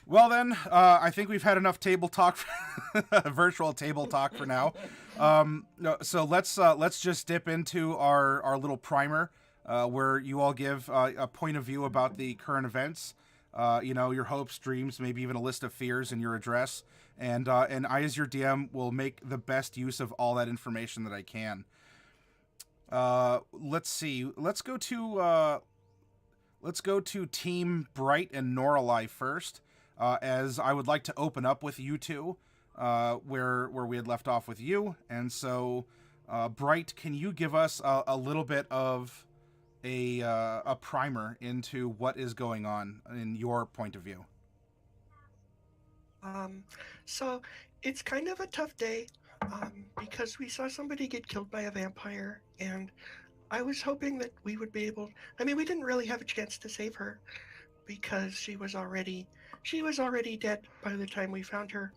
Well then, I think we've had enough table talk, virtual table talk for now. No, so let's just dip into our little primer, where you all give a point of view about the current events. Your hopes, dreams, maybe even a list of fears in your address, and I, as your DM, will make the best use of all that information that I can. Let's see. Let's go to Team Bright and Norallie first, as I would like to open up with you two, where we had left off with you. And so, Bright, can you give us a little bit of a primer into what is going on in your point of view? Um, so it's kind of a tough day because we saw somebody get killed by a vampire, and I was hoping that we would be able. I mean, we didn't really have a chance to save her because she was already dead by the time we found her.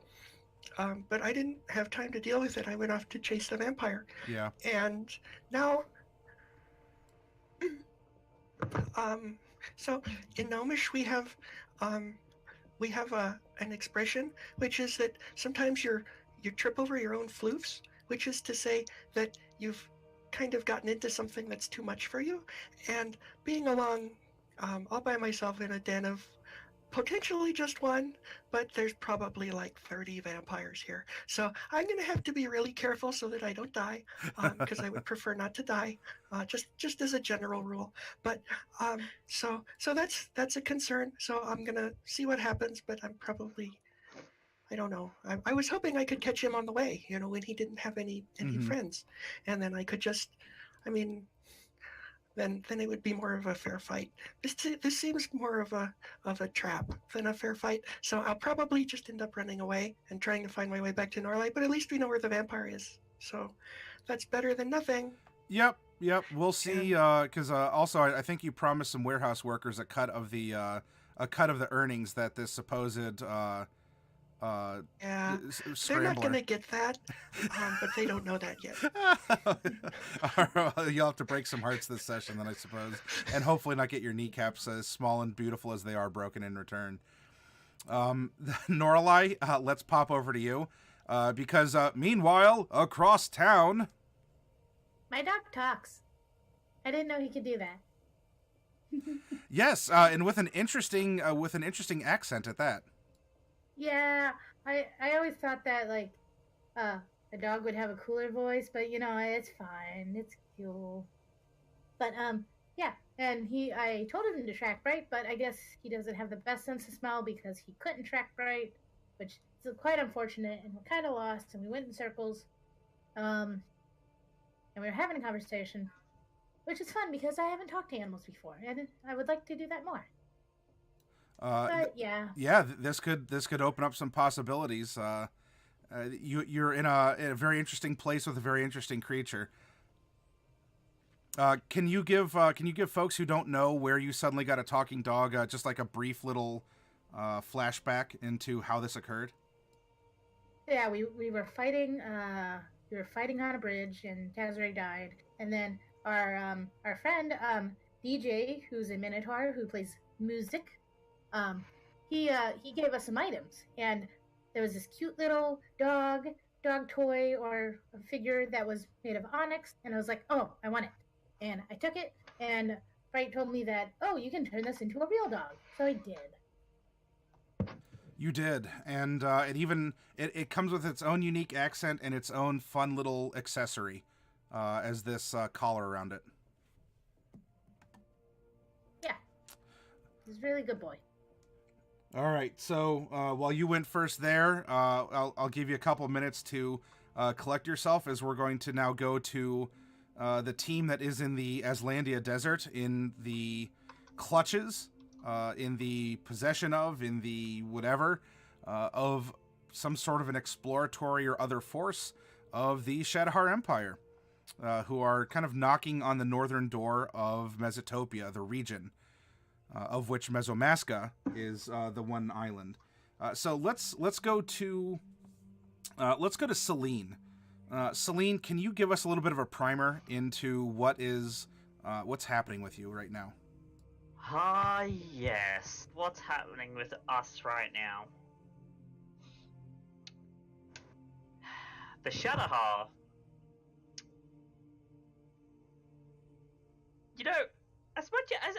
But I didn't have time to deal with it. I went off to chase the vampire, Yeah. and now, um, so in Gnomish we have an expression which is that sometimes you trip over your own floofs, which is to say that you've kind of gotten into something that's too much for you, and being along all by myself in a den of potentially just one, but there's probably like 30 vampires here. So I'm going to have to be really careful so that I don't die, because I would prefer not to die, just as a general rule. But so that's a concern. So I'm going to see what happens, but I don't know. I was hoping I could catch him on the way, when he didn't have any Mm-hmm. friends, and then I could just, I mean, then it would be more of a fair fight. This seems more of a trap than a fair fight. So I'll probably just end up running away and trying to find my way back to Norlight. But at least we know where the vampire is. So that's better than nothing. Yep. Yep. We'll see. And Because also, I think you promised some warehouse workers a cut of the earnings that this supposed uh, yeah, they're not scrambler. gonna get that, but they don't know that yet. You'll have to break some hearts this session, then I suppose, and hopefully not get your kneecaps, as small and beautiful as they are, broken in return. Noralei, let's pop over to you, because meanwhile, across town. My dog talks. I didn't know he could do that. Yes, and with an interesting accent at that. Yeah, I always thought that uh a dog would have a cooler voice, but it's fine. It's cool. But yeah, and I told him to track Bright, but I guess he doesn't have the best sense of smell because he couldn't track Bright, which is quite unfortunate. And we're kind of lost, and we went in circles. Um, and we were having a conversation, which is fun because I haven't talked to animals before, and I would like to do that more. Uh, But yeah, yeah, this could open up some possibilities. You're in a very interesting place with a very interesting creature. Can you give folks who don't know where you suddenly got a talking dog, just like a brief little flashback into how this occurred? yeah, we were fighting on a bridge, and Tazray died, and then our friend DJ, who's a Minotaur who plays music, um, he gave us some items, and there was this cute little dog toy or a figure that was made of onyx, and I was like, oh, I want it, and I took it, and Fright told me that, oh, you can turn this into a real dog, so I did. You did, and it comes with its own unique accent and its own fun little accessory, as this collar around it. Yeah, he's a really good boy. All right, so while you went first there, I'll give you a couple minutes to collect yourself, as we're going to now go to the team that is in the Aslandia Desert, in the clutches, in the possession of, in the whatever, of some sort of an exploratory or other force of the Shadahar Empire, who are kind of knocking on the northern door of Mesotopia, the region of which Mesomasca is the one island. So let's go to Selene. Selene, can you give us a little bit of a primer into what's happening with you right now? Ah, yes. What's happening with us right now? The Shadahar. You know, as much as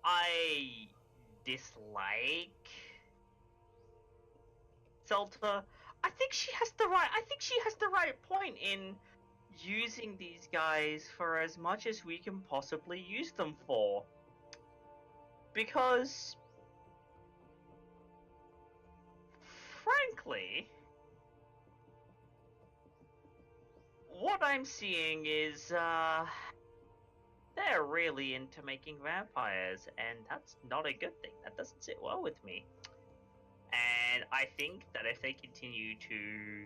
I dislike Seltur, I think she has the right point in using these guys for as much as we can possibly use them for. Because frankly, what I'm seeing is they're really into making vampires, and that's not a good thing. That doesn't sit well with me. And I think that if they continue to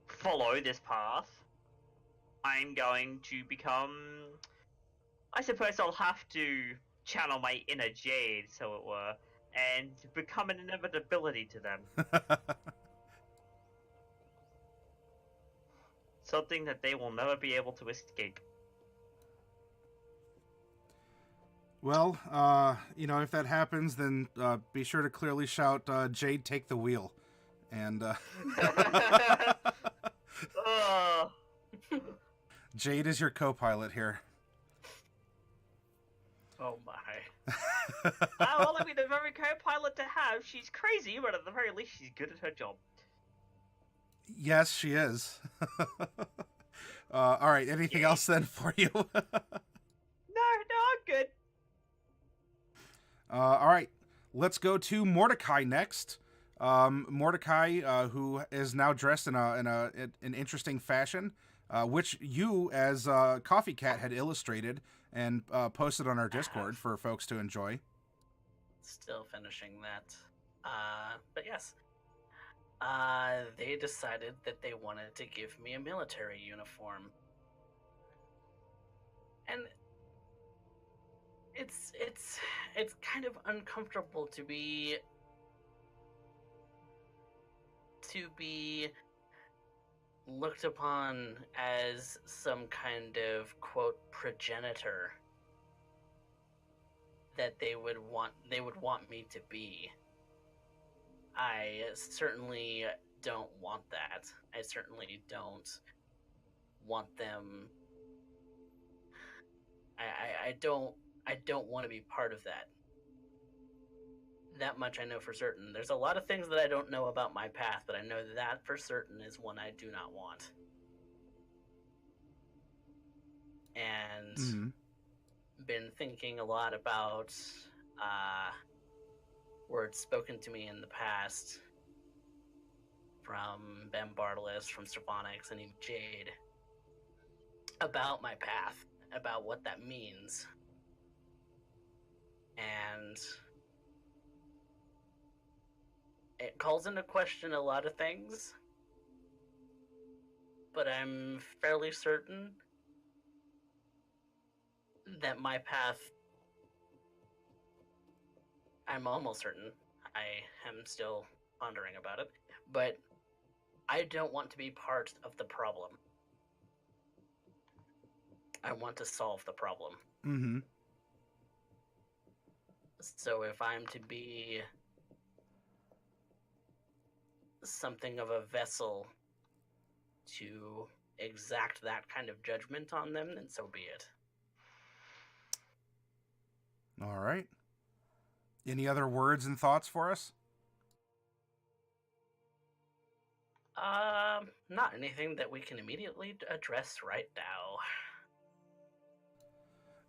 follow this path, I'm going to become. I suppose I'll have to channel my inner Jade, so it were, and become an inevitability to them. Something that they will never be able to escape. Well, if that happens, then be sure to clearly shout, Jade, take the wheel. And Jade is your co-pilot here. Oh my. Well, I mean, the very co-pilot to have. She's crazy, but at the very least, she's good at her job. Yes, she is. All right, anything else then for you? No, I'm good. All right, let's go to Mordecai next. Mordecai, who is now dressed in an interesting fashion, which you, as Coffee Cat, had illustrated and posted on our Discord for folks to enjoy. Still finishing that. But yes. They decided that they wanted to give me a military uniform. And it's kind of uncomfortable to be looked upon as some kind of, quote, progenitor that they would want me to be. I certainly don't want that. I certainly don't want them. I don't want to be part of that. That much I know for certain. There's a lot of things that I don't know about my path, but I know that for certain is one I do not want. And been thinking a lot about words spoken to me in the past from Ben Bartolus, from Stravonix, and even Jade about my path, about what that means. And it calls into question a lot of things, but I'm fairly certain that my path, I'm almost certain, I am still pondering about it, but I don't want to be part of the problem. I want to solve the problem. Mm-hmm. So if I'm to be something of a vessel to exact that kind of judgment on them, then so be it. All right. Any other words and thoughts for us? Not anything that we can immediately address right now.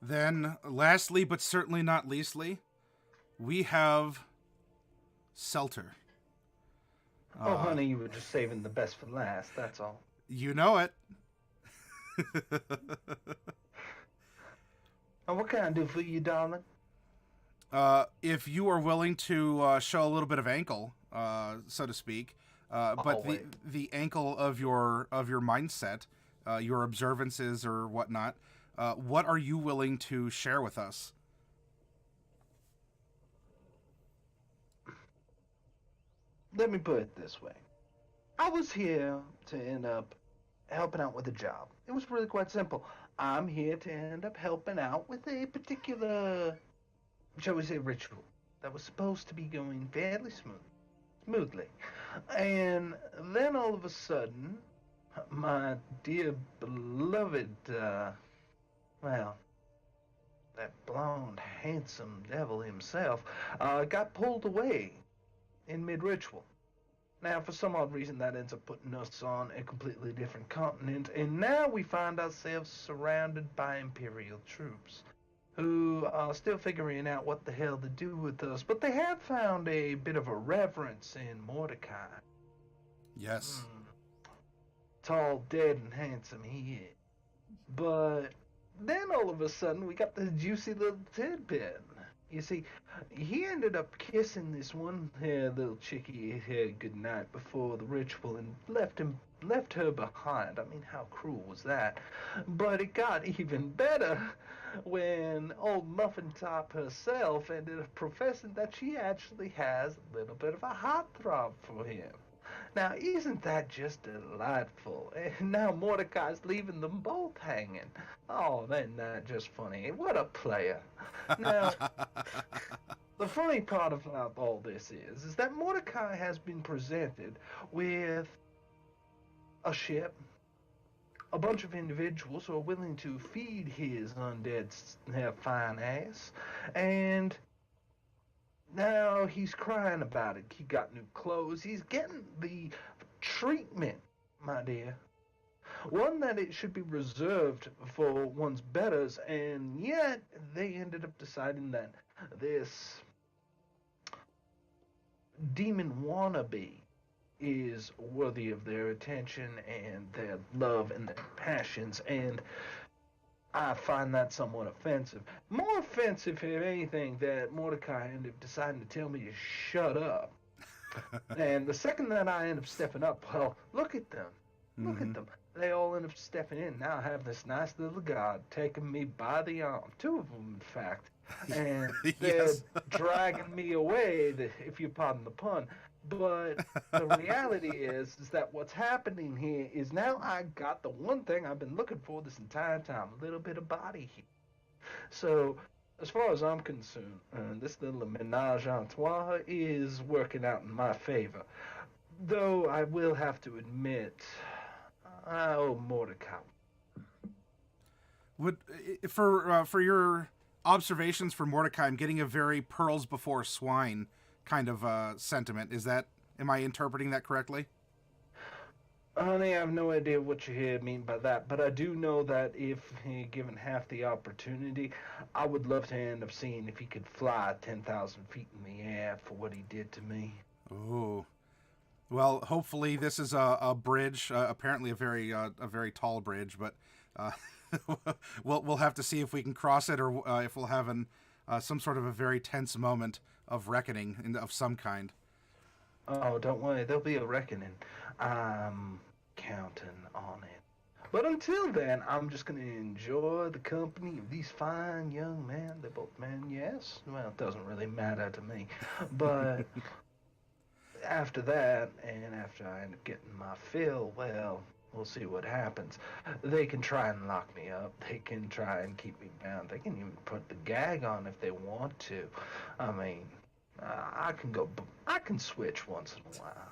Then, lastly, but certainly not leastly, we have Seltur. Oh, honey, you were just saving the best for last, that's all. You know it. And what can I do for you, darling? If you are willing to show a little bit of ankle, so to speak, but the ankle of your mindset, your observances or whatnot, what are you willing to share with us? Let me put it this way. I was here to end up helping out with a job. It was really quite simple. I'm here to end up helping out with a particular, shall we say, ritual that was supposed to be going fairly smoothly. And then all of a sudden, my dear beloved, well, that blonde, handsome devil himself, got pulled away in mid-ritual. Now, for some odd reason, that ends up putting us on a completely different continent, and now we find ourselves surrounded by Imperial troops, who are still figuring out what the hell to do with us, but they have found a bit of a reverence in Mordecai. Yes. Tall, dead, and handsome he is. But then all of a sudden, we got this juicy little tidbit. You see, he ended up kissing this one little chickie goodnight before the ritual and left her behind. I mean, how cruel was that? But it got even better when old Muffin Top herself ended up professing that she actually has a little bit of a heartthrob for him. Now, isn't that just delightful? And now Mordecai's leaving them both hanging. Oh, isn't that just funny? What a player. Now, the funny part about all this is that Mordecai has been presented with a ship, a bunch of individuals who are willing to feed his undead fine ass, and now he's crying about it. He got new clothes. He's getting the treatment, my dear. One that it should be reserved for one's betters, and yet they ended up deciding that this demon wannabe is worthy of their attention and their love and their passions, and I find that somewhat offensive. More offensive, if anything, that Mordecai ended up deciding to tell me to shut up. And the second that I end up stepping up, well, look at them. Look at them. They all end up stepping in. Now I have this nice little god taking me by the arm. Two of them, in fact. And they're dragging me away, if you pardon the pun. But the reality is that what's happening here is now I got the one thing I've been looking for this entire time, a little bit of body heat. So, as far as I'm concerned, this little menage a trois is working out in my favor. Though I will have to admit, I owe Mordecai. Would for your observations for Mordecai, I'm getting a very pearls before swine kind of sentiment. Am I interpreting that correctly? Honey, I have no idea what you mean by that, but I do know that if given half the opportunity, I would love to end up seeing if he could fly 10,000 feet in the air for what he did to me. Oh, well, hopefully this is a bridge, apparently a very tall bridge, but we'll have to see if we can cross it or if we'll have some sort of a very tense moment of reckoning of some kind. Oh, don't worry, there'll be a reckoning. I'm counting on it. But until then, I'm just going to enjoy the company of these fine young men. They're both men, yes? Well, it doesn't really matter to me. But after that, and after I end up getting my fill, well, we'll see what happens. They can try and lock me up. They can try and keep me bound. They can even put the gag on if they want to. I mean, I can switch once in a while.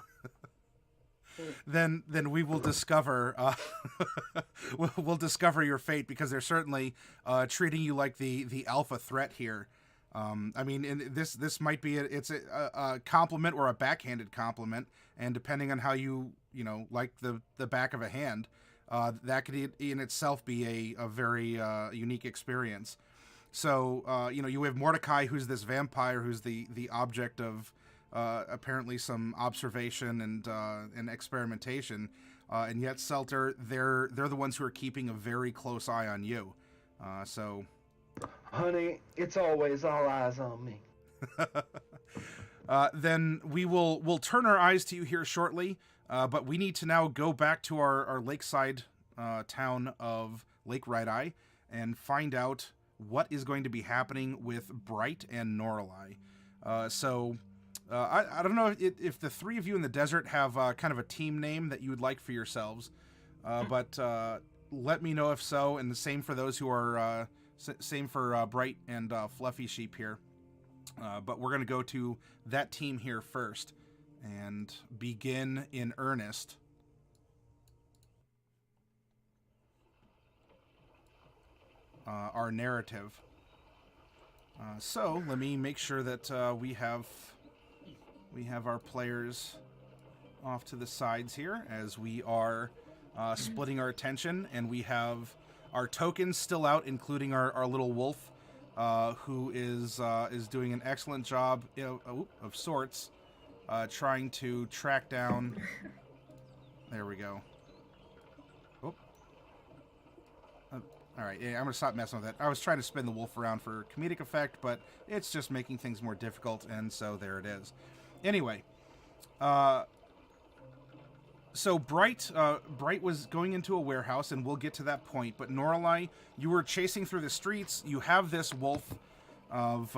Then we will discover we'll discover your fate, because they're certainly treating you like the alpha threat here. I mean, this might be a compliment or a backhanded compliment, and depending on how you like the back of a hand, that could in itself be a very unique experience. So you have Mordecai, who's this vampire, who's the object of apparently some observation and experimentation, and yet Seltur, they're the ones who are keeping a very close eye on you. So, honey, it's always all eyes on me. Then we'll turn our eyes to you here shortly, but we need to now go back to our lakeside town of Lake Red-Eye and find out what is going to be happening with Bright and Norallie. I don't know if the three of you in the desert have kind of a team name that you would like for yourselves. but let me know if so, and the same for those who are same for Bright and Fluffy Sheep here. But we're going to go to that team here first and begin in earnest. Our narrative. So let me make sure that we have our players off to the sides here as we are splitting our attention, and we have our tokens still out, including our little wolf, who is doing an excellent job of sorts, trying to track down. There we go. Oh. All right, I'm gonna stop messing with that. I was trying to spin the wolf around for comedic effect, but it's just making things more difficult, and so there it is. Anyway, so Bright was going into a warehouse, and we'll get to that point. But Norallie, you were chasing through the streets. You have this wolf of,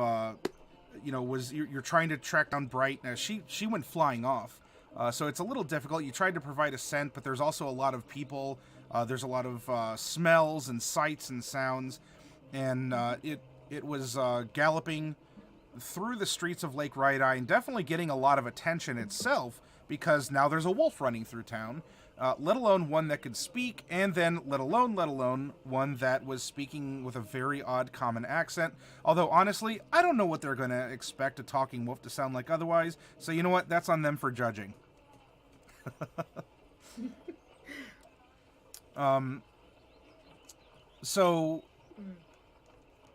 you're trying to track down Bright. Now she went flying off, so it's a little difficult. You tried to provide a scent, but there's also a lot of people. There's a lot of smells and sights and sounds, and it was galloping through the streets of Lake Rai-Dai and definitely getting a lot of attention itself, because now there's a wolf running through town, let alone one that could speak, and then let alone one that was speaking with a very odd common accent. Although, honestly, I don't know what they're going to expect a talking wolf to sound like otherwise, so you know what? That's on them for judging. So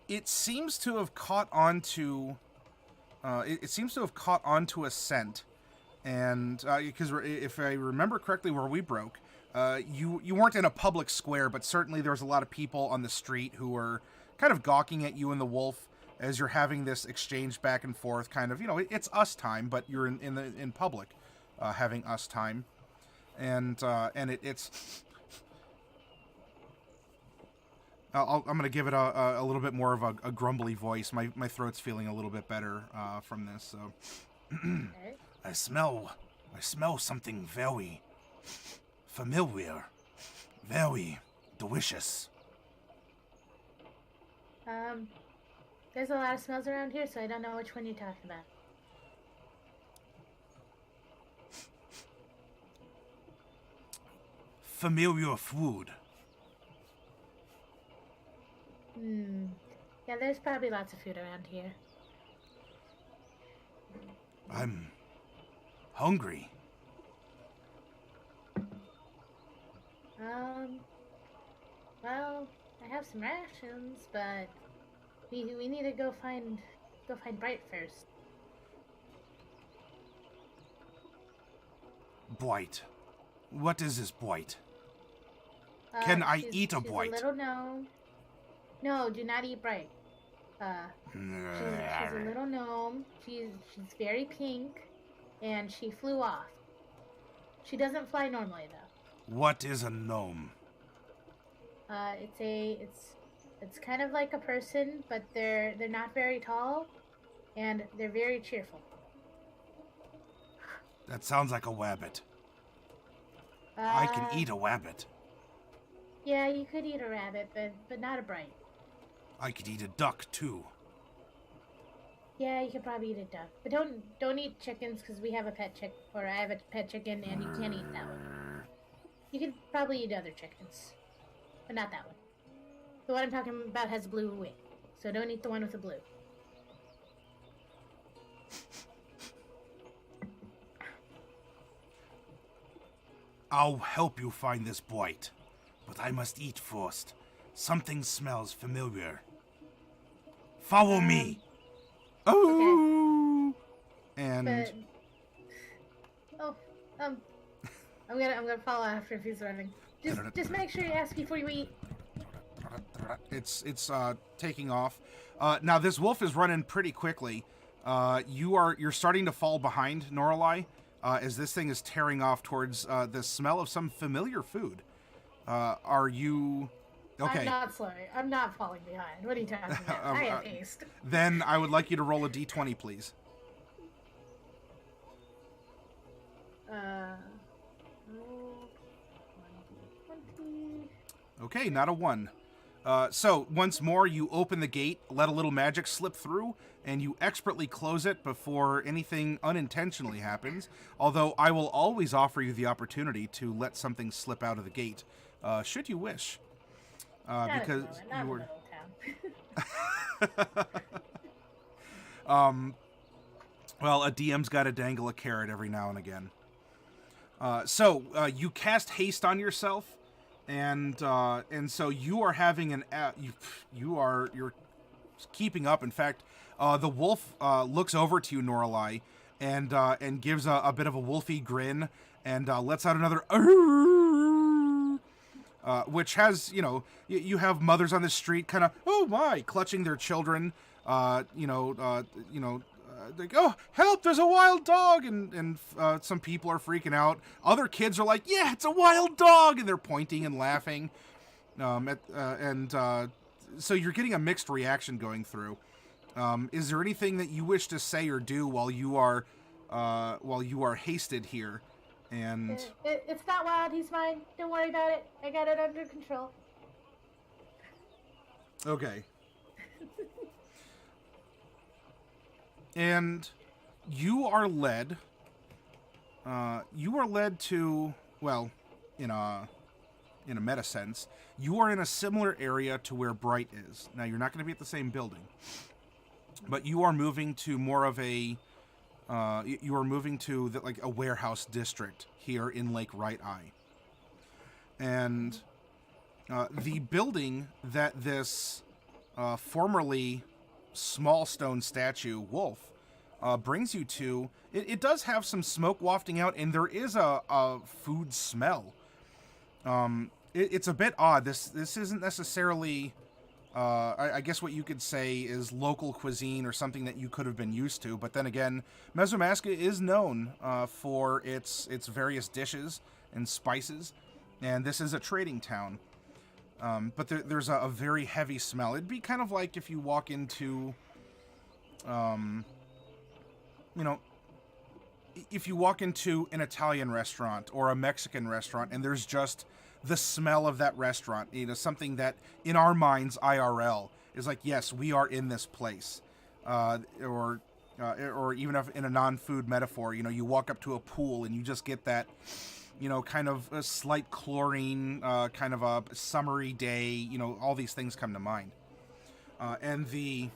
it seems to have caught on to a scent. And because if I remember correctly, where we broke, you weren't in a public square, but certainly there was a lot of people on the street who were kind of gawking at you and the wolf as you're having this exchange back and forth. Kind of, it's us time, but you're in public, having us time, and it's. I'm going to give it a little bit more of a grumbly voice. My throat's feeling a little bit better from this. So. Okay. I smell something very familiar, very delicious. There's a lot of smells around here, so I don't know which one you're talking about. Familiar food. Yeah, there's probably lots of food around here. I'm hungry. Well, I have some rations, but we need to go find Bright first. Bright. What is this Bright? Can I eat a Bright? She's a little gnome. No, do not eat Bright. She's a little gnome. She's very pink, and she flew off. She doesn't fly normally though. What is a gnome? It's kind of like a person, but they're not very tall, and they're very cheerful. That sounds like a wabbit. I can eat a wabbit. Yeah, you could eat a rabbit, but not a Bright. I could eat a duck too. Yeah, you could probably eat a duck, but don't eat chickens because we have a pet chick, or I have a pet chicken, and you can't eat that one. You could probably eat other chickens, but not that one. The one I'm talking about has a blue wing, so don't eat the one with the blue. I'll help you find this Bright, but I must eat first. Something smells familiar. Follow me. Oh. Okay. And. I'm gonna follow after if he's running. Just make sure you ask before you eat. It's taking off. Now this wolf is running pretty quickly. You're starting to fall behind, Norallie, as this thing is tearing off towards the smell of some familiar food. Are you okay? I'm not slowing. I'm not falling behind. What are you talking about? I have haste. Then I would like you to roll a d20, please. Roll 1d20. Okay, not a 1. So, once more, you open the gate, let a little magic slip through, and you expertly close it before anything unintentionally happens, although I will always offer you the opportunity to let something slip out of the gate, should you wish. Because you were... Well, a DM's got to dangle a carrot every now and again. So, you cast haste on yourself, and so you are having you're keeping up. In fact, the wolf looks over to you, Norallie, and gives a bit of a wolfy grin and lets out another which has, you have mothers on the street kind of, oh my, clutching their children, like, oh, help, there's a wild dog, and some people are freaking out. Other kids are like, yeah, it's a wild dog, and they're pointing and laughing. So you're getting a mixed reaction going through. Is there anything that you wish to say or do while you are hasted here? And it's not wild, he's fine. Don't worry about it. I got it under control. Okay. And you are led to, well, in a meta sense, you are in a similar area to where Bright is. Now, you're not going to be at the same building, but you are moving to more of a, like a warehouse district here in Lake Right Eye. And the building that this formerly small stone statue wolf brings you to, it does have some smoke wafting out, and there is a food smell. It's a bit odd. This isn't necessarily I guess what you could say is local cuisine or something that you could have been used to, but then again, Mesomaska is known for its various dishes and spices, and this is a trading town. But there's a very heavy smell. It'd be kind of like if you walk into, if you walk into an Italian restaurant or a Mexican restaurant and there's just the smell of that restaurant, something that in our minds, IRL, is like, yes, we are in this place. Or even if in a non-food metaphor, you walk up to a pool and you just get that, kind of a slight chlorine, kind of a summery day, all these things come to mind. And the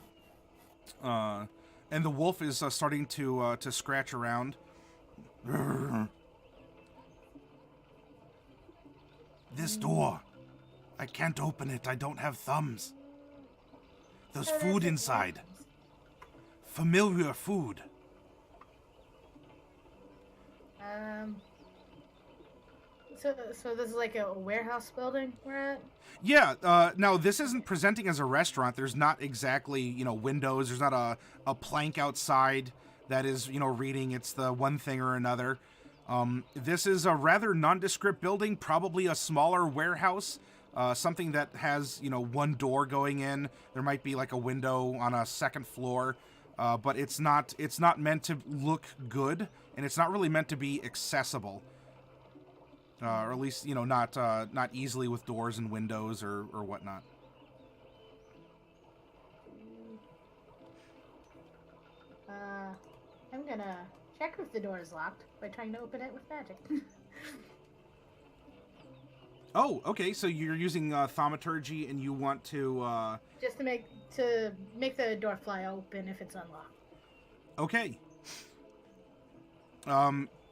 wolf is starting to scratch around. This door, I can't open it. I don't have thumbs. There's food inside. Familiar food. So this is like a warehouse building we're at? Yeah, now this isn't presenting as a restaurant. There's not exactly, windows. There's not a plank outside that is, reading it's the one thing or another. This is a rather nondescript building, probably a smaller warehouse, something that has, one door going in. There might be like a window on a second floor, but it's not meant to look good, and it's not really meant to be accessible. Or at least, not easily with doors and windows or whatnot. I'm gonna check if the door is locked by trying to open it with magic. Oh, okay. So you're using thaumaturgy, and you want to just to make the door fly open if it's unlocked. Okay.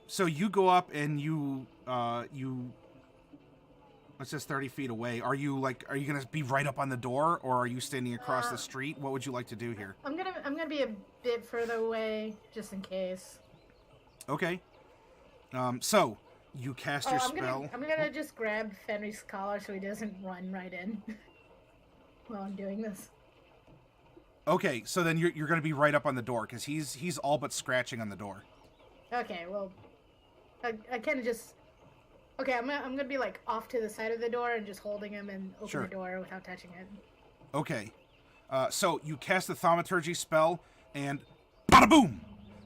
So you go up and you it says 30 feet away. Are you gonna be right up on the door, or are you standing across the street? What would you like to do here? I'm gonna be a bit further away just in case. Okay. So you cast your spell. I'm gonna just grab Fenri's collar so he doesn't run right in while I'm doing this. Okay, so then you're gonna be right up on the door because he's all but scratching on the door. Okay, well, I kind of just. Okay, I'm gonna be like off to the side of the door and just holding him and open the door without touching it. Okay, so you cast the thaumaturgy spell and bada boom,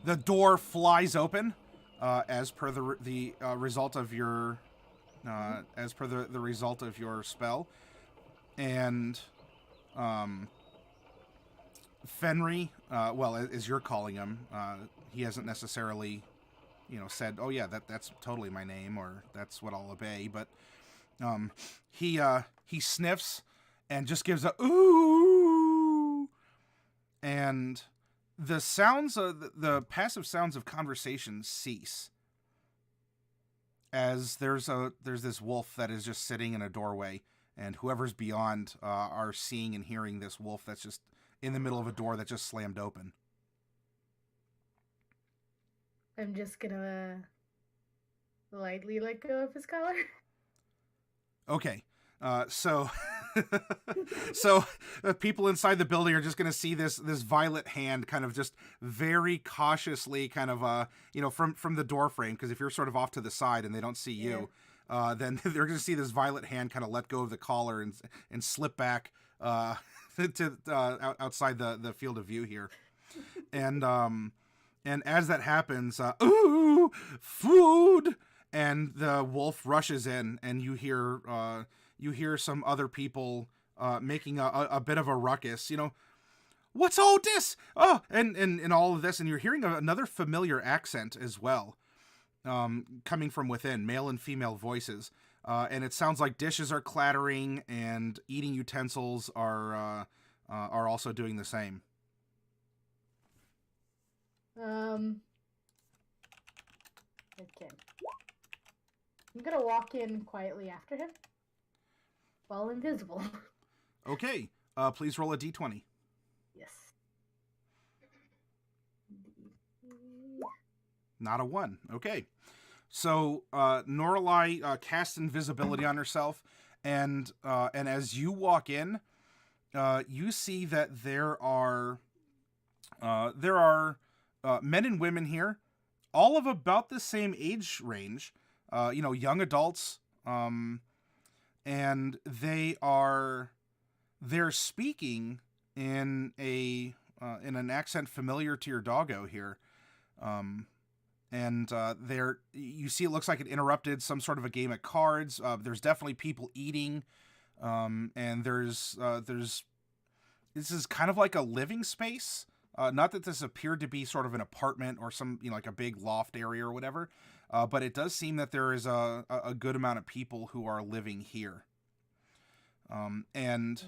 the door flies open, as per the result of your as per the result of your spell. And Fenri, well, as you're calling him, he hasn't necessarily, said, "Oh yeah, that's totally my name," or "That's what I'll obey." But he sniffs and just gives a ooh, and the sounds of the passive sounds of conversation cease as there's this wolf that is just sitting in a doorway, and whoever's beyond are seeing and hearing this wolf that's just in the middle of a door that just slammed open. I'm just gonna lightly let go of his collar. Okay, so people inside the building are just going to see this violet hand kind of just very cautiously kind of from the door frame, because if you're sort of off to the side and they don't see you, then they're going to see this violet hand kind of let go of the collar and slip back to outside the field of view here, and as that happens, ooh, food. And the wolf rushes in, and you hear some other people making a bit of a ruckus. What's all this? Oh, and all of this, and you're hearing another familiar accent as well, coming from within, male and female voices, and it sounds like dishes are clattering and eating utensils are also doing the same. Okay. I'm gonna walk in quietly after him while invisible. Okay, please roll a d20. Yes. Not a 1. Okay. So Norallie casts invisibility on herself, and as you walk in, you see that there are men and women here, all of about the same age range. Young adults, and they're speaking in an accent familiar to your doggo here, and you see it looks like it interrupted some sort of a game of cards. There's definitely people eating, and there's this is kind of like a living space. Not that this appeared to be sort of an apartment or some like a big loft area or whatever. But it does seem that there is a good amount of people who are living here. And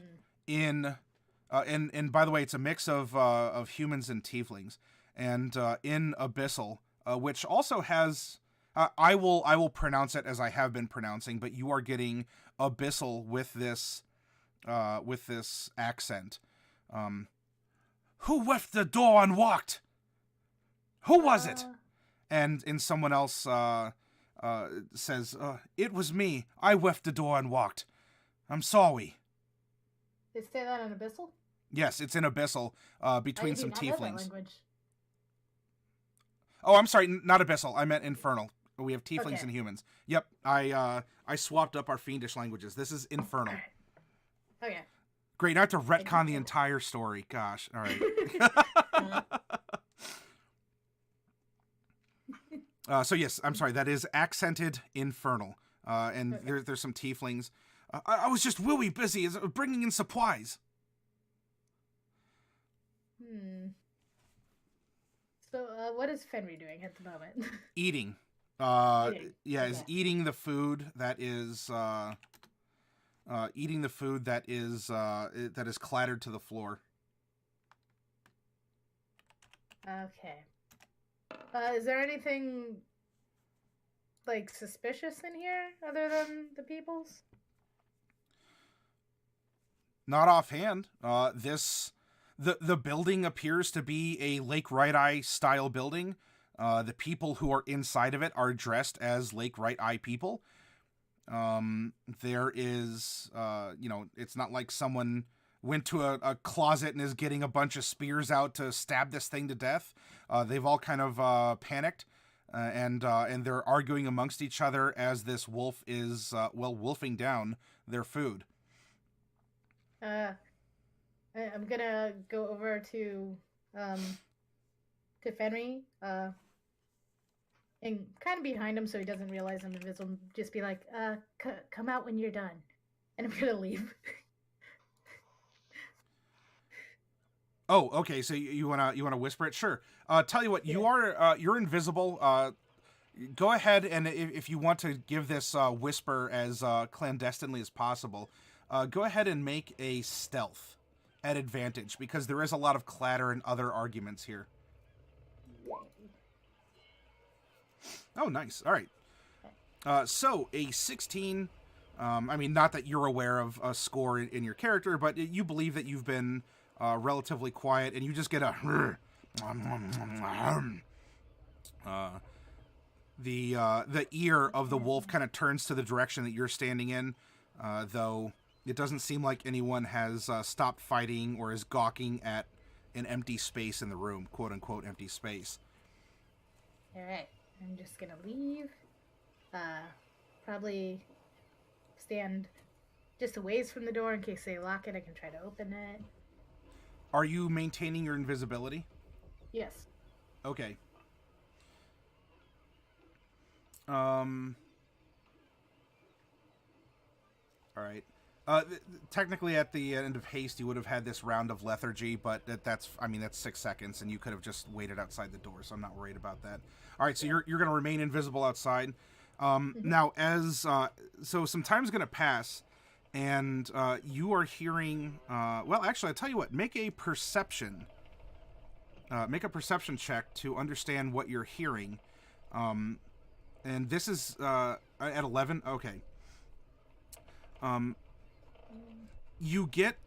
by the way, it's a mix of humans and tieflings. And in Abyssal, which also has, I will pronounce it as I have been pronouncing, but you are getting Abyssal with this accent. Who left the door unlocked? Who was it? And someone else says, it was me. I left the door unlocked. I'm sorry. They say that in Abyssal? Yes, it's in Abyssal, between some tieflings. Language. Oh, I'm sorry, not Abyssal. I meant Infernal. We have tieflings Okay. and humans. Yep, I swapped up our fiendish languages. This is Infernal. Okay. Great, now I have to retcon the entire story. Gosh, all right. So yes, I'm sorry. That is accented Infernal, and Okay. there's some tieflings. I was just really busy bringing in supplies. So, what is Fenri doing at the moment? Eating. Eating. Yeah, Okay. is eating the food that is eating the food that is clattered to the floor. Okay. Is there anything like suspicious in here other than the peoples? Not offhand. The building appears to be a Lake Right-Eye style building. The people who are inside of it are dressed as Lake Right-Eye people. There is, it's not like someone went to a closet and is getting a bunch of spears out to stab this thing to death. They've all kind of panicked, and they're arguing amongst each other as this wolf is, wolfing down their food. I'm gonna go over to Fenri. and kind of behind him so he doesn't realize I'm invisible. Just be like, come out when you're done, and I'm gonna leave. Oh, okay. So you wanna whisper it? Sure. Tell you what, Yeah. you're invisible. Go ahead, and if you want to give this whisper as clandestinely as possible, go ahead and make a stealth at advantage, because there is a lot of clatter and other arguments here. Oh, nice. All right. So a 16. I mean, not that you're aware of a score in your character, but you believe that you've been relatively quiet, and you just get a. The ear of the wolf kind of turns to the direction that you're standing in, though it doesn't seem like anyone has stopped fighting or is gawking at an empty space in the room, quote unquote empty space. All right, I'm just gonna leave. Probably stand just a ways from the door in case they lock it. I can try to open it. Are you maintaining your invisibility? Yes. Okay. All right. Technically, at the end of haste, you would have had this round of lethargy, but that's 6 seconds, and you could have just waited outside the door, so I'm not worried about that. All right, so you're going to remain invisible outside. Now, so some time's going to pass, and you are hearing. Well, actually, I tell you what. Make a perception check to understand what you're hearing. And this is at 11. Okay. You get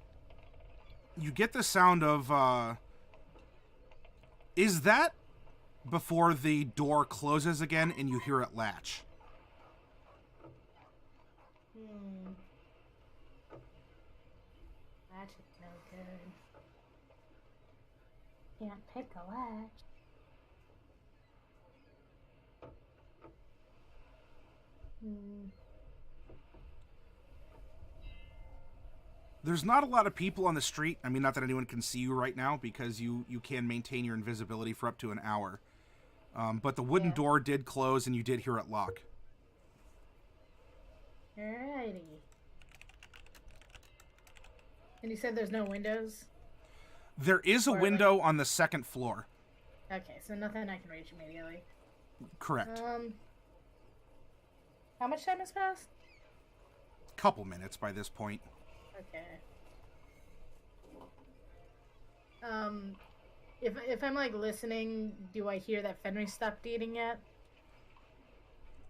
the sound of. Is that before the door closes again and you hear it latch? Latch is no good. Can't pick a latch. There's not a lot of people on the street. I mean, not that anyone can see you right now, because you can maintain your invisibility for up to an hour. But the wooden door did close, and you did hear it lock. Alrighty. And you said there's no windows? There is a window on the second floor. Okay, so nothing I can reach immediately. Correct. How much time has passed? Couple minutes by this point. Okay. If I'm like listening, do I hear that Fenri stopped eating yet?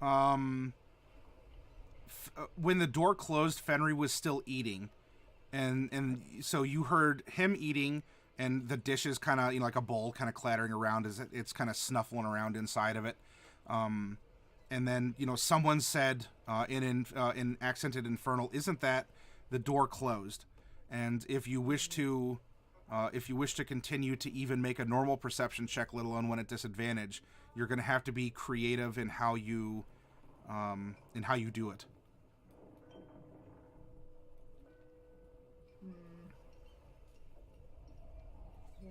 When the door closed, Fenri was still eating, and so you heard him eating, and the dishes kind of, like a bowl kind of clattering around as it's kind of snuffling around inside of it. And then, someone said in accented infernal, "Isn't that the door closed?" And if you wish to continue to even make a normal perception check, let alone one at disadvantage, you're going to have to be creative in how you do it. Yeah.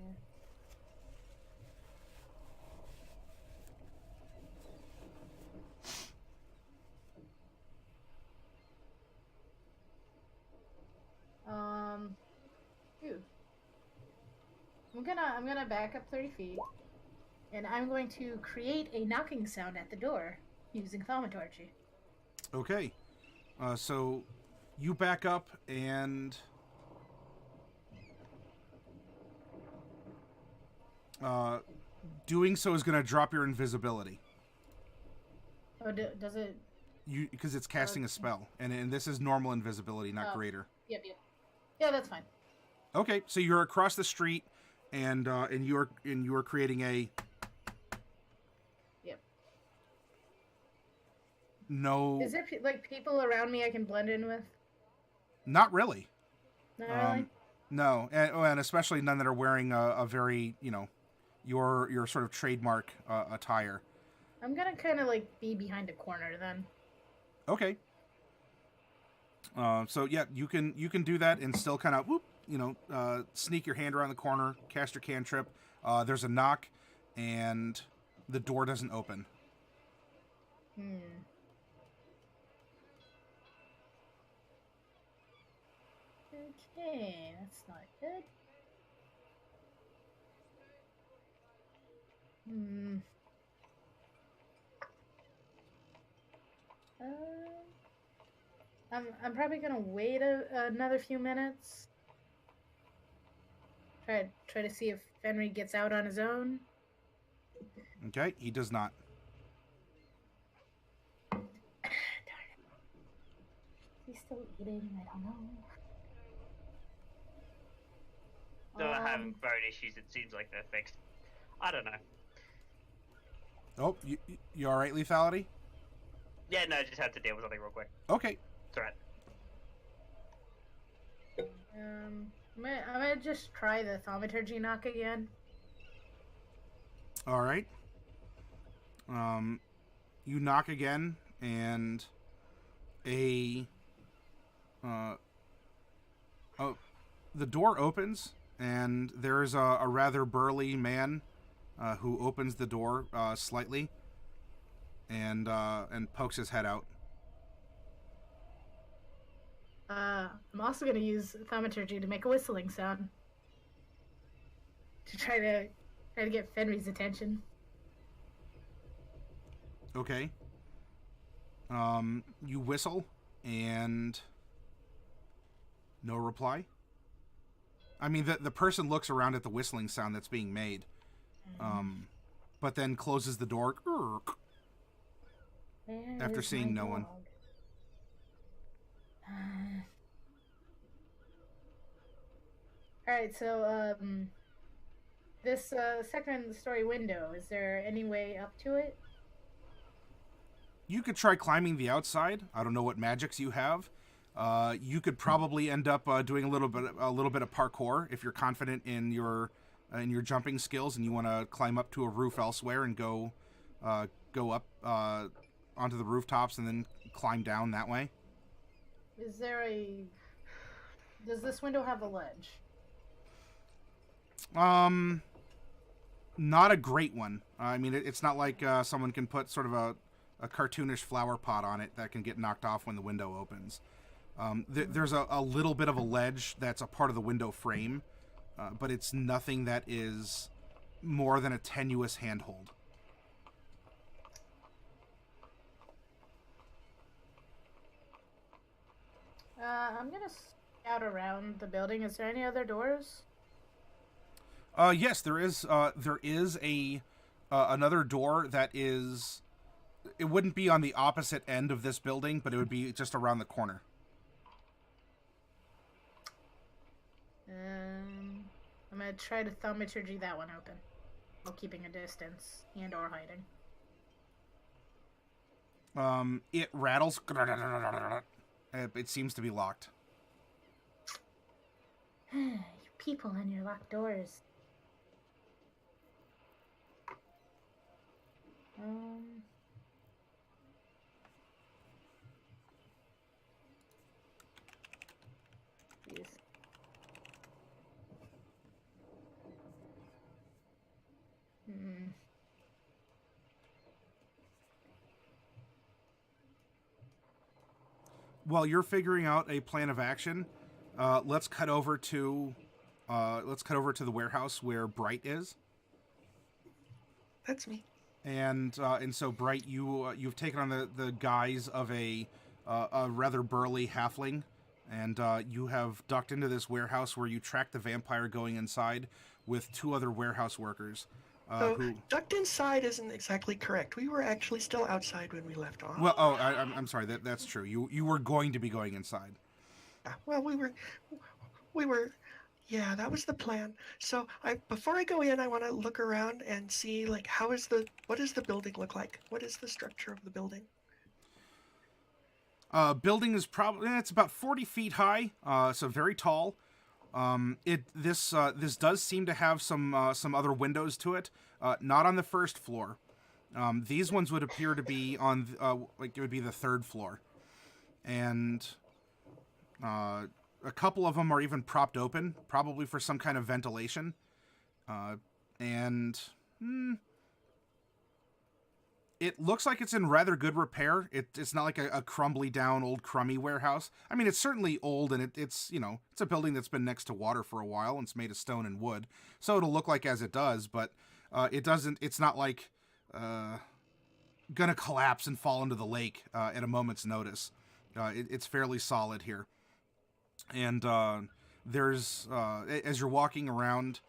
Dude. I'm gonna back up 30 feet, and I'm going to create a knocking sound at the door using thaumaturgy. Okay. So you back up, and doing so is going to drop your invisibility. Oh, does it? Because it's casting a spell, and this is normal invisibility, not greater. Yep. Yeah, that's fine. Okay, so you're across the street, and you're creating a. Yep. No. Is there people around me I can blend in with? Not really. Not really. No, and especially none that are wearing a very your sort of trademark attire. I'm gonna kind of be behind a corner then. Okay. So yeah, you can do that and still kind of sneak your hand around the corner, cast your cantrip. There's a knock, and the door doesn't open. Okay, that's not good. I'm probably gonna wait another few minutes. Try to see if Fenri gets out on his own. Okay, he does not. Darn it. Is he still eating? I don't know. They're having phone issues. It seems like they're fixed. I don't know. Oh, you all right, lethality? Yeah, no, just had to deal with something real quick. Okay. It's alright. I'm gonna just try the thaumaturgy knock again. All right. You knock again, and the door opens, and there's a rather burly man who opens the door slightly, and pokes his head out. I'm also gonna use thaumaturgy to make a whistling sound to try to get Fenri's attention. Okay. You whistle, and no reply. I mean, the person looks around at the whistling sound that's being made, but then closes the door after seeing no one. Alright, so, this second story window, is there any way up to it? You could try climbing the outside. I don't know what magics you have. You could probably end up doing a little bit of parkour if you're confident in your jumping skills and you want to climb up to a roof elsewhere and go up onto the rooftops and then climb down that way. Does this window have a ledge? Not a great one. I mean, it's not like someone can put sort of a cartoonish flower pot on it that can get knocked off when the window opens. There's a little bit of a ledge that's a part of the window frame, but it's nothing that is more than a tenuous handhold. I'm gonna scout around the building. Is there any other doors? Yes, there is another door that is. It wouldn't be on the opposite end of this building, but it would be just around the corner. I'm gonna try to thaumaturgy that one open, while keeping a distance and or hiding. It rattles. It seems to be locked. You people and your locked doors. Yes. While you're figuring out a plan of action, let's cut over to the warehouse where Bright is. That's me. And so Bright, you've taken on the guise of a rather burly halfling, and you have ducked into this warehouse where you track the vampire going inside with two other warehouse workers. Who Ducked inside isn't exactly correct. We were actually still outside when we left off. Well, I'm sorry. That's true. You were going to be going inside. Well, we were. Yeah, that was the plan. So before I go in, I want to look around and see like what does the building look like? What is the structure of the building? Building is it's about 40 feet high, so very tall. This does seem to have some other windows to it, not on the first floor. These ones would appear to be on it would be the third floor, and a couple of them are even propped open, probably for some kind of ventilation. And It looks like it's in rather good repair. It's not like a crumbly down old crummy warehouse. I mean, it's certainly old, and it's it's a building that's been next to water for a while, and it's made of stone and wood, so it'll look like as it does. But it doesn't. It's not like gonna collapse and fall into the lake at a moment's notice. It's fairly solid here, and there's as you're walking around.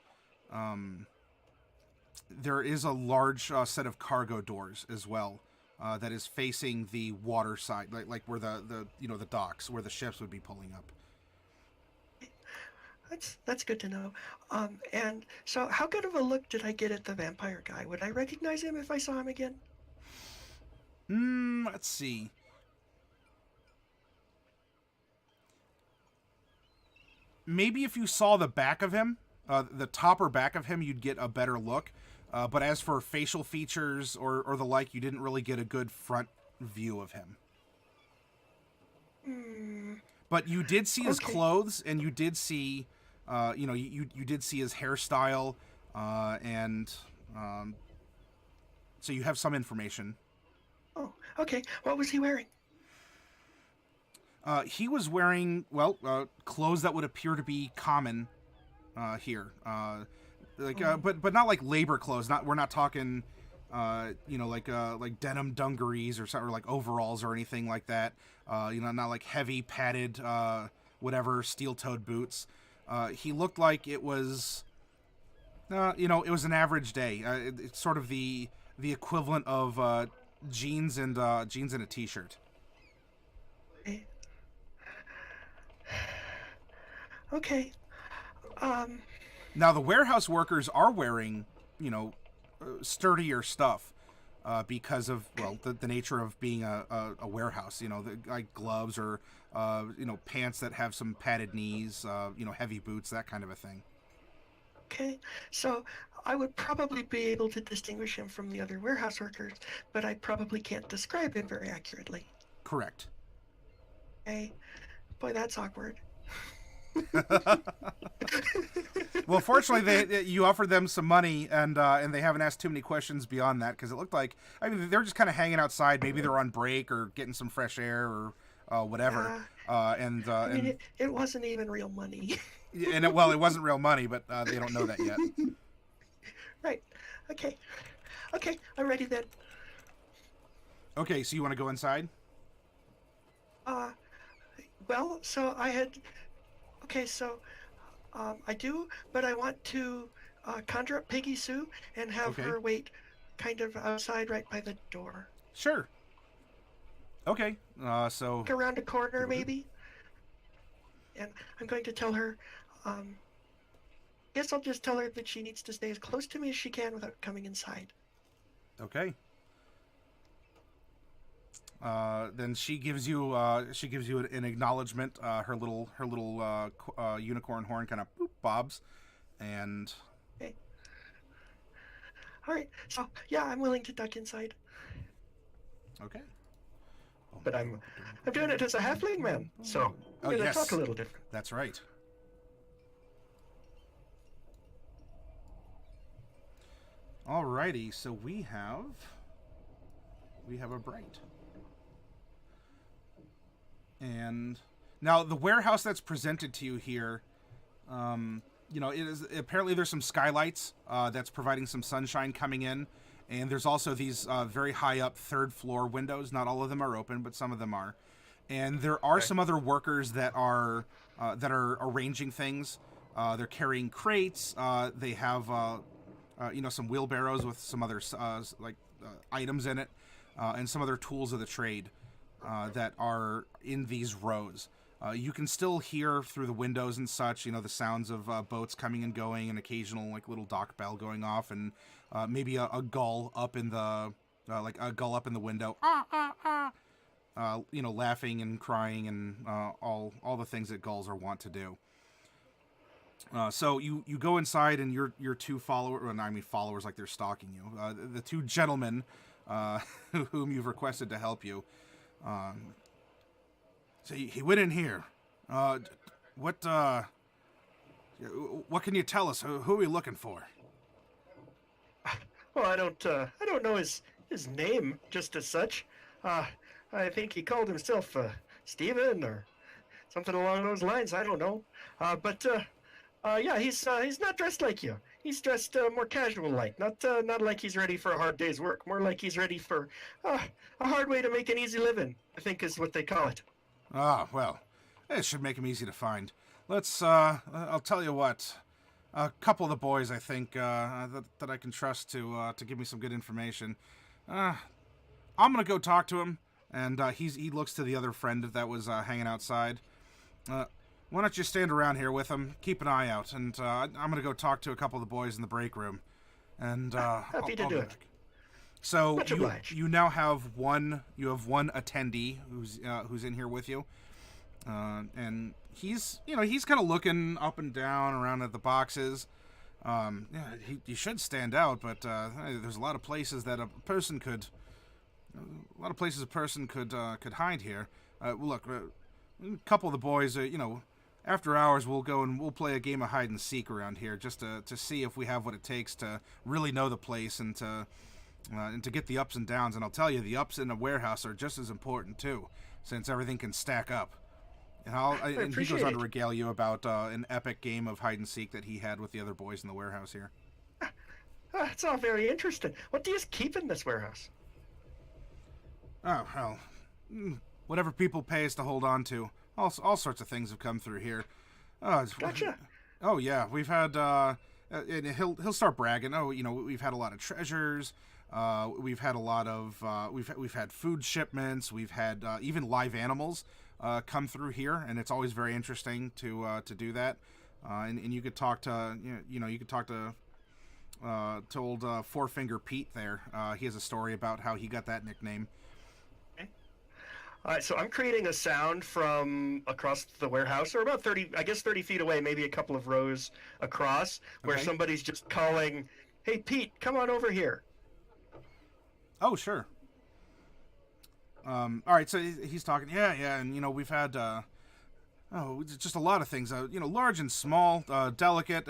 There is a large set of cargo doors as well that is facing the water side, like where the docks where the ships would be pulling up. That's good to know. And so how good of a look did I get at the vampire guy? Would I recognize him if I saw him again? Let's see. Maybe if you saw the back of him, the top or back of him, you'd get a better look. But as for facial features or the like, you didn't really get a good front view of him. But you did see his clothes, and you did see, you did see his hairstyle, and so you have some information. Oh, okay. What was he wearing? He was wearing, clothes that would appear to be common here. But not like labor clothes. We're not talking, like denim dungarees or like overalls or anything like that. Not like heavy padded, steel-toed boots. He looked like it was, it was an average day. It's sort of the equivalent of jeans and a t-shirt. Okay. Now, the warehouse workers are wearing, sturdier stuff because of, the nature of being a warehouse, like gloves or, pants that have some padded knees, heavy boots, that kind of a thing. Okay, so I would probably be able to distinguish him from the other warehouse workers, but I probably can't describe him very accurately. Correct. Okay. Boy, that's awkward. Well, fortunately, you offered them some money, and they haven't asked too many questions beyond that, because it looked like, they're just kind of hanging outside. Maybe they're on break or getting some fresh air or whatever. It wasn't even real money. And it wasn't real money, but they don't know that yet. Right. Okay, I'm ready then. Okay, so you want to go inside? So I had... Okay, so I do, but I want to conjure up Piggy Sue and have her wait kind of outside right by the door. Sure. Okay, so... Look around a corner, maybe. And I'm going to tell her... guess I'll just tell her that she needs to stay as close to me as she can without coming inside. Okay. Then she gives you an acknowledgement. Her little unicorn horn kind of bobs, and. Okay. All right. So yeah, I'm willing to duck inside. Okay. But I'm doing it as a halfling man, so I'm gonna talk a little different. That's right. Alrighty, so we have a bright. And now the warehouse that's presented to you here, it is apparently there's some skylights that's providing some sunshine coming in, and there's also these very high up third floor windows. Not all of them are open, but some of them are. And there are some other workers that are arranging things. They're carrying crates. They have some wheelbarrows with some other items in it, and some other tools of the trade. That are in these rows. You can still hear through the windows and such, the sounds of boats coming and going, and occasional little dock bell going off, and maybe a gull up in the window, laughing and crying and all the things that gulls are wont to do. So you go inside, and your two followers like they're stalking you. The two gentlemen whom you've requested to help you. So he went in here. What can you tell us? Who are we looking for? Well, I don't know his his name just as such. I think he called himself Steven or something along those lines. I don't know. Yeah, he's not dressed like you. He's dressed more casual-like. Not like he's ready for a hard day's work. More like he's ready for a hard way to make an easy living, I think is what they call it. Ah, well, it should make him easy to find. Let's, I'll tell you what. A couple of the boys, I think, that I can trust to give me some good information. I'm gonna go talk to him, and he looks to the other friend that was hanging outside. Why don't you stand around here with him, keep an eye out, and I'm gonna go talk to a couple of the boys in the break room, and Happy to do it. So Much obliged. you now have one attendee who's in here with you, and he's kind of looking up and down around at the boxes. He should stand out, but there's a lot of places that a person could hide here. Look, a couple of the boys, after hours we'll go and we'll play a game of hide and seek around here just to see if we have what it takes to really know the place and to get the ups and downs. And I'll tell you, the ups in a warehouse are just as important too, since everything can stack up. And he goes on to regale you about an epic game of hide and seek that he had with the other boys in the warehouse here. It's all very interesting. What do you keep in this warehouse? Oh, well, whatever people pay us to hold on to. All sorts of things have come through here. Gotcha. Oh yeah, we've had. And he'll start bragging. Oh, we've had a lot of treasures. We've had a lot of. We've had food shipments. We've had even live animals come through here, and it's always very interesting to do that. And you could talk to you could talk to old Four Finger Pete there. He has a story about how he got that nickname. All right, so I'm creating a sound from across the warehouse, or about 30 feet away, maybe a couple of rows across, where somebody's just calling, "Hey, Pete, come on over here." Oh, sure. All right, so he's talking, yeah, and, we've had, just a lot of things, large and small, delicate.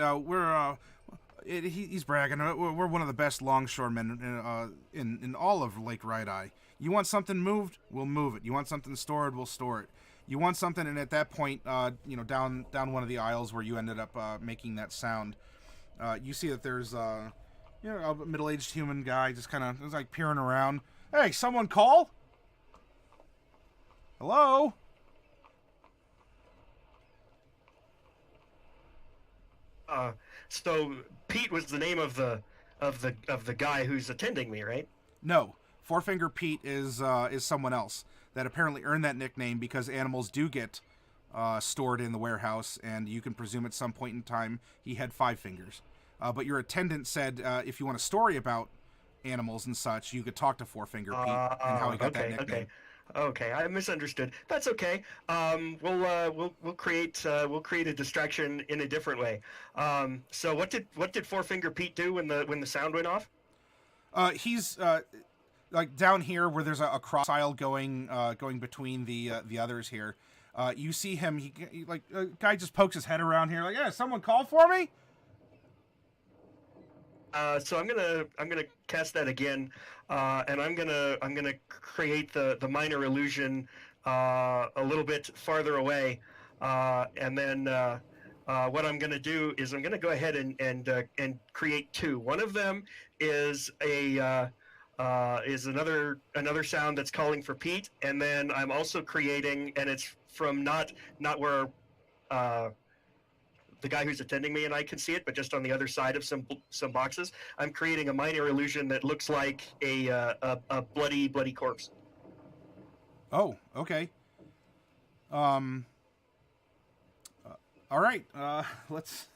He's bragging, we're one of the best longshoremen in all of Lake Right-Eye. You want something moved, we'll move it. You want something stored, we'll store it. You want something, and at that point, down one of the aisles where you ended up making that sound, you see that there's a middle-aged human guy just kind of like peering around. Hey, someone call? Hello? So Pete was the name of the guy who's attending me, right? No. Four Finger Pete is someone else that apparently earned that nickname because animals do get stored in the warehouse, and you can presume at some point in time he had 5 fingers. But your attendant said if you want a story about animals and such, you could talk to Four Finger Pete and how he got that nickname. Okay, I misunderstood. That's okay. We'll create a distraction in a different way. So what did Four Finger Pete do when the sound went off? He's like down here where there's a cross aisle going between the others here. You see him. He like a guy just pokes his head around here like, "Yeah, someone call for me." So I'm gonna cast that again, and I'm gonna create the minor illusion a little bit farther away, and then what I'm gonna do is I'm gonna go ahead and create 2. One of them is another sound that's calling for Pete, and then I'm also creating, and it's from not where the guy who's attending me and I can see it, but just on the other side of some boxes. I'm creating a minor illusion that looks like a bloody corpse. Oh, okay. All right. Let's.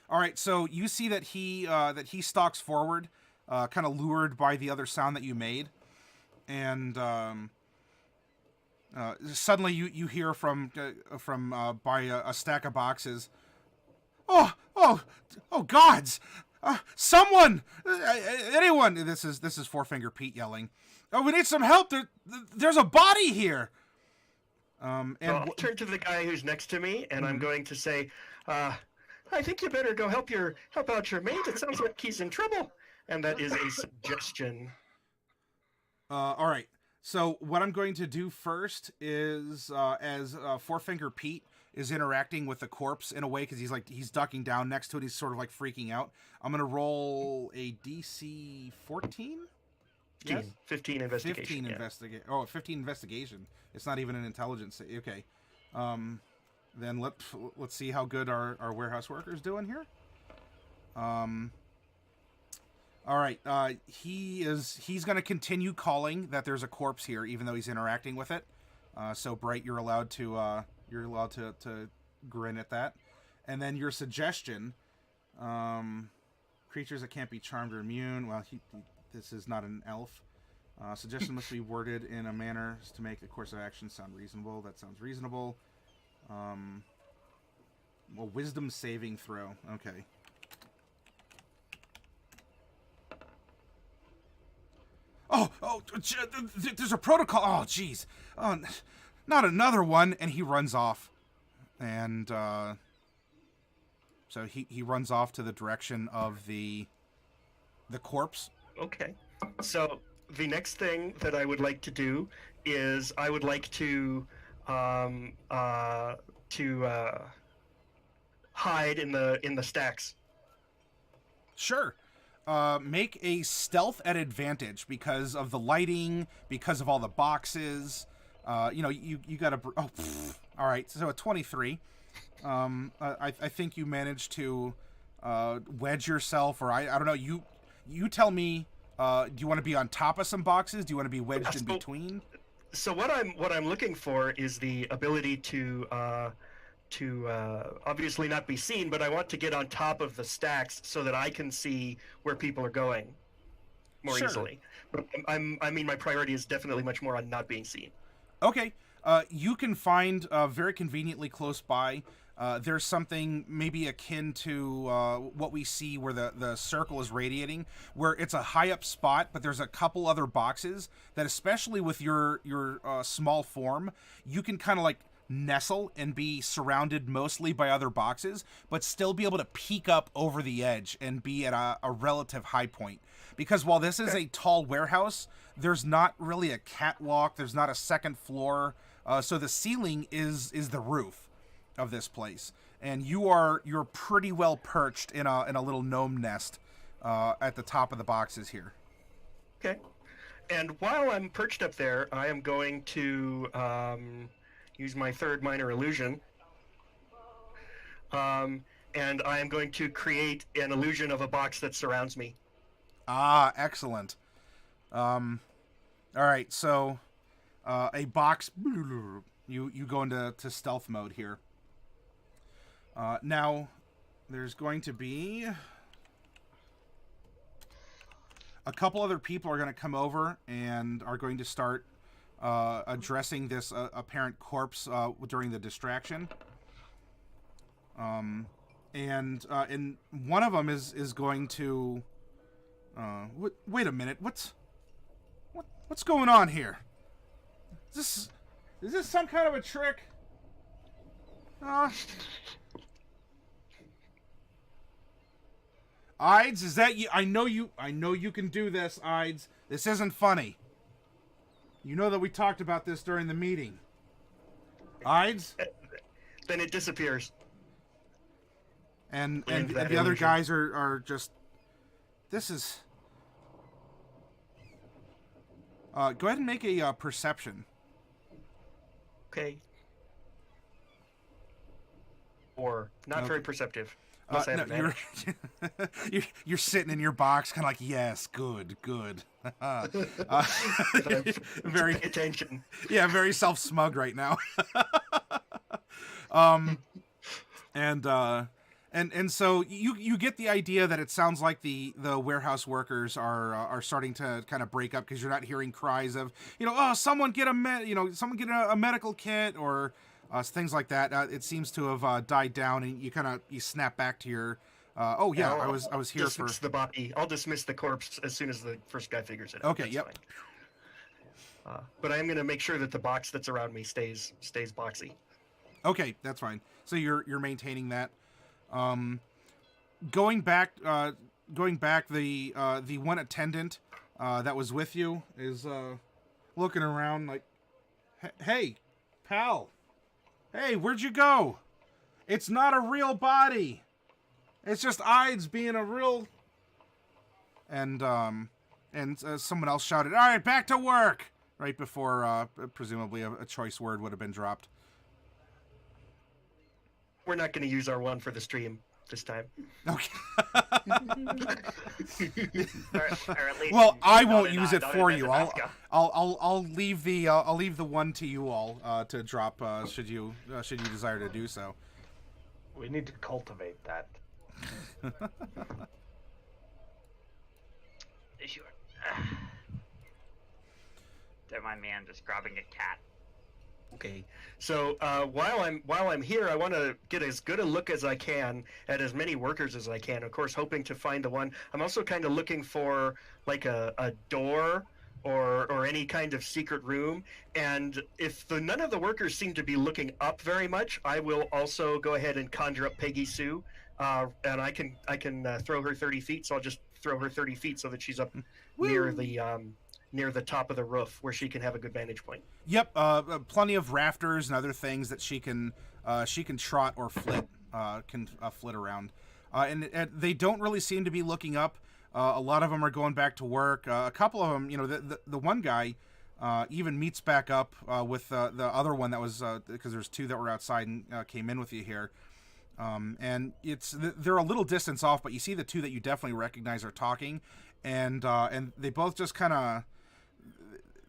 All right, so you see that he stalks forward, kind of lured by the other sound that you made, and suddenly you hear from by a stack of boxes. Oh gods! Someone, anyone! This is Four Finger Pete yelling. Oh, we need some help! There's a body here. And So I'll turn to the guy who's next to me, and I'm going to say, I think you better go help out your mate. It sounds like he's in trouble. And that is a suggestion. All right. So what I'm going to do first is, as Four Finger Pete is interacting with the corpse in a way, because he's ducking down next to it. He's sort of like freaking out. I'm going to roll a DC 14? 15 investigation. 15 investigation. Oh, 15 investigation. It's not even an intelligence. Okay. Then let's see how good our warehouse worker's doing here. All right. He's going to continue calling that there's a corpse here, even though he's interacting with it. So Bright, you're allowed to grin at that. And then your suggestion, creatures that can't be charmed or immune. Well, this is not an elf. Suggestion must be worded in a manner to make the course of action sound reasonable. That sounds reasonable. Well, wisdom saving throw. Okay. Oh, there's a protocol. Oh, jeez. Oh, not another one. And he runs off. And so he runs off to the direction of the corpse. Okay. So the next thing that I would like to do is I would like to hide in the stacks. Sure. Make a stealth at advantage because of the lighting, because of all the boxes. You got to. Oh, all right. So a 23. I think you managed to wedge yourself, or I don't know. You tell me. Do you want to be on top of some boxes? Do you want to be wedged in between? So what I'm looking for is the ability to obviously not be seen, but I want to get on top of the stacks so that I can see where people are going more easily. But my priority is definitely much more on not being seen. Okay. You can find very conveniently close by. There's something maybe akin to what we see where the circle is radiating, where it's a high up spot, but there's a couple other boxes that, especially with your small form, you can kind of like nestle and be surrounded mostly by other boxes, but still be able to peek up over the edge and be at a relative high point. Because while this is a tall warehouse, there's not really a catwalk, there's not a second floor, so the ceiling is the roof of this place, and you're pretty well perched in a little gnome nest at the top of the boxes here. Okay, and while I'm perched up there, I am going to use my third minor illusion, and I am going to create an illusion of a box that surrounds me. Ah, excellent. All right, so a box. You go into stealth mode here. Now, there's going to be a couple other people are going to come over and are going to start addressing this apparent corpse during the distraction. And one of them is going to. Wait a minute. What's going on here? Is this some kind of a trick? Ides, is that you? I know you can do this, Ides. This isn't funny. You know that we talked about this during the meeting. Ides? Then it disappears. And the other guys are just... This is... go ahead and make a perception. Okay. Or not very perceptive. No, you're sitting in your box, kind of like, yes, good. Very attention. Yeah, very self-smug right now. And so you get the idea that it sounds like the warehouse workers are starting to kind of break up because you're not hearing cries of someone get a medical kit or things like that. It seems to have died down, and you snap back to your. I was here for the body. I'll dismiss the corpse as soon as the first guy figures it out. Okay. That's yep. fine. But I am going to make sure that the box that's around me stays boxy. Okay, that's fine. So you're maintaining that. Going back, the one attendant that was with you is looking around like, hey, pal, hey, where'd you go? It's not a real body. It's just Ides being a real. And someone else shouted, "All right, back to work!" Right before presumably a choice word would have been dropped. We're not going to use our one for the stream this time. Okay. Or at least Well, I not won't in, use it not for in you. Nebraska. I'll leave the one to you all to drop should you desire to do so. We need to cultivate that. Sure. Don't mind me, I'm just grabbing a cat. Okay. So while I'm here, I want to get as good a look as I can at as many workers as I can. Of course, hoping to find the one. I'm also kind of looking for like a door or any kind of secret room. And if none of the workers seem to be looking up very much, I will also go ahead and conjure up Peggy Sue, and I can throw her 30 feet. So I'll just throw her 30 feet so that she's up near the top of the roof where she can have a good vantage point. Yep, plenty of rafters and other things that she can trot or flit around, and they don't really seem to be looking up. A lot of them are going back to work. A couple of them, the one guy even meets back up with the other one that was because there's two that were outside and came in with you here, and they're a little distance off, but you see the two that you definitely recognize are talking, and they both just kind of.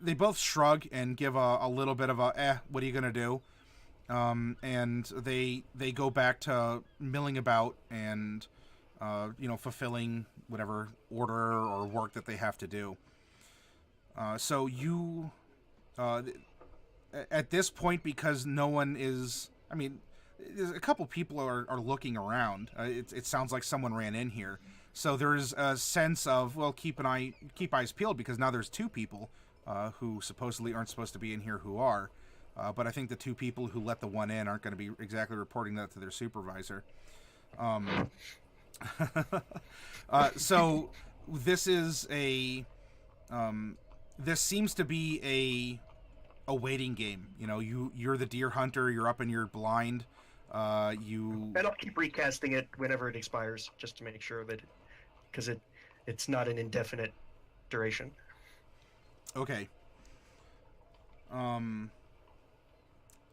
They both shrug and give a little bit of a, what are you going to do? And they go back to milling about and, fulfilling whatever order or work that they have to do. So you, at this point, because no one is, there's a couple people are looking around. It sounds like someone ran in here. So there's a sense of, well, keep eyes peeled because now there's two people who supposedly aren't supposed to be in here who are. But I think the two people who let the one in aren't going to be exactly reporting that to their supervisor. So this is this seems to be a waiting game. You're the deer hunter. You're up in your blind. And I'll keep recasting it whenever it expires, just to make sure that, because it's not an indefinite duration. Okay.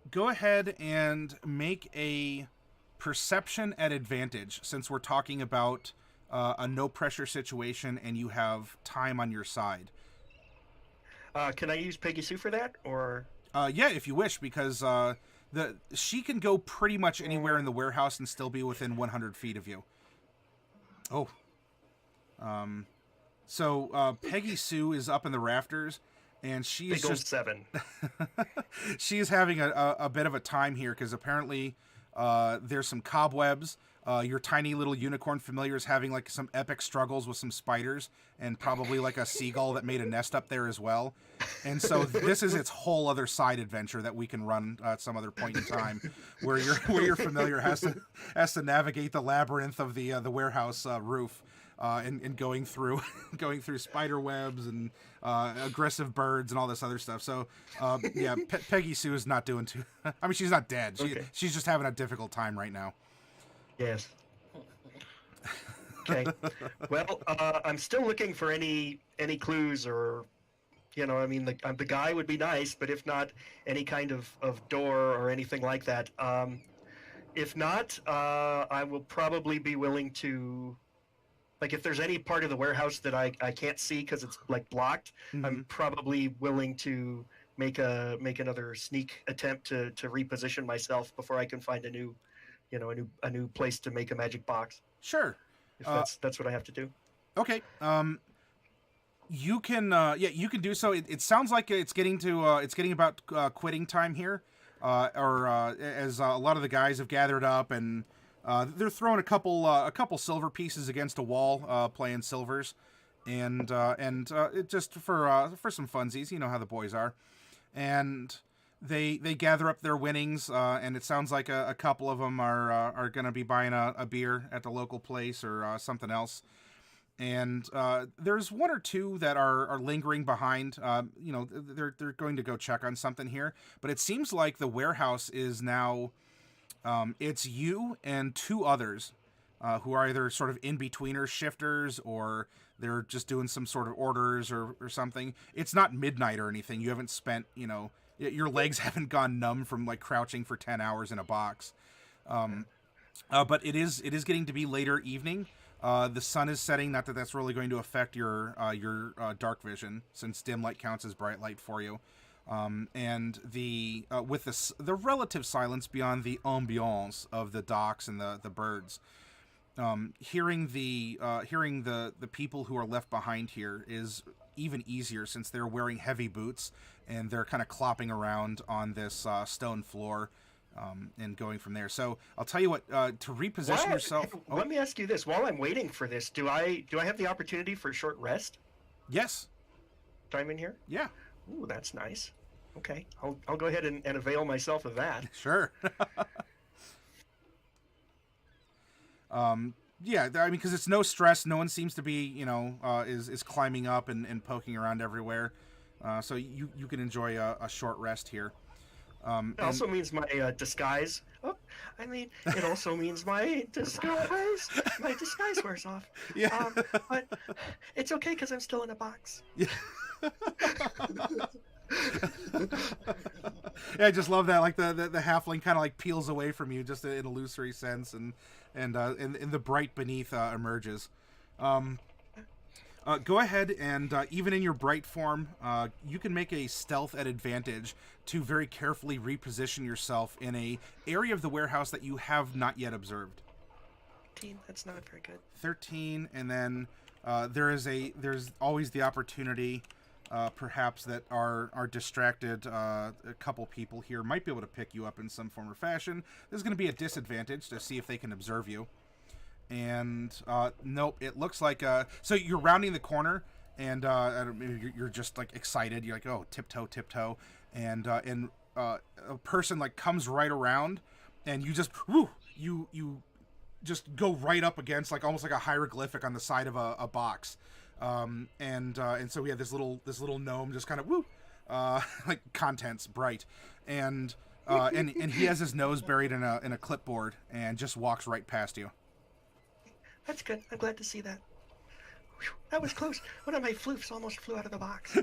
Go ahead and make a perception at advantage, since we're talking about a no pressure situation and you have time on your side. Can I use Peggy Sue for that, or? Yeah, if you wish, because she can go pretty much anywhere in the warehouse and still be within 100 feet of you. Oh. So Peggy Sue is up in the rafters, and she's Big old just 7. she's having a bit of a time here because apparently there's some cobwebs. Your tiny little unicorn familiar is having like some epic struggles with some spiders and probably like a seagull that made a nest up there as well. And so this is its whole other side adventure that we can run at some other point in time, where your familiar has to navigate the labyrinth of the warehouse roof. And going through spider webs and aggressive birds and all this other stuff. So yeah, Peggy Sue is not doing too. She's not dead. She's just having a difficult time right now. Yes. Okay. Well, I'm still looking for any clues or, the guy would be nice, but if not, any kind of door or anything like that. If not, I will probably be willing to. Like, if there's any part of the warehouse that I can't see because it's like blocked, Mm-hmm. I'm probably willing to make another sneak attempt to reposition myself before I can find a new place to make a magic box. Sure. If that's what I have to do. Okay. You can you can do so. It sounds like it's getting about quitting time here, as a lot of the guys have gathered up and. They're throwing a couple silver pieces against a wall, playing silvers, and it just for some funsies. You know how the boys are, and they gather up their winnings, and it sounds like a couple of them are going to be buying a beer at the local place or something else. And there's one or two that are lingering behind. You know, they're going to go check on something here, but it seems like the warehouse is now it's you and two others who are either sort of in-betweeners, shifters, or they're just doing some sort of orders or something. It's not midnight or anything. You haven't spent, you know, your legs haven't gone numb from like crouching for 10 hours in a box. But it is getting to be later evening. The sun is setting. Not that that's really going to affect your dark vision, since dim light counts as bright light for you. And the with the relative silence beyond the ambiance of the docks and the birds, hearing the people who are left behind here is even easier, since they're wearing heavy boots and they're kind of clopping around on this stone floor. And going from there. So I'll tell you what, to reposition yourself. Let me ask you this: while I'm waiting for this, do I have the opportunity for a short rest? Yes. Time in here? Yeah. Ooh, that's nice. Okay, I'll go ahead and avail myself of that. Sure. Yeah, I mean, because it's no stress. No one seems to be, you know, is climbing up and poking around everywhere. So you can enjoy a short rest here. It also means my disguise. Oh, I mean, it also means my disguise. My disguise wears off. Yeah. But it's okay because I'm still in a box. Yeah. Yeah, I just love that. Like the halfling kind of like peels away from you, just in an illusory sense, and the bright beneath emerges. Go ahead and even in your bright form, you can make a stealth at advantage to very carefully reposition yourself in a area of the warehouse that you have not yet observed. 13. That's not very good. 13, and then there's always the opportunity, perhaps that are distracted. A couple people here might be able to pick you up in some form or fashion. There's going to be a disadvantage to see if they can observe you. And nope, it looks like so you're rounding the corner, and you're just like excited. You're like, oh, tiptoe, and a person like comes right around, and you just you just go right up against like almost like a hieroglyphic on the side of a box, and so we have this little gnome just kind of like contents bright, and he has his nose buried in a clipboard and just walks right past you. That's good. I'm glad to see that. Whew, that was close. One of my floofs almost flew out of the box.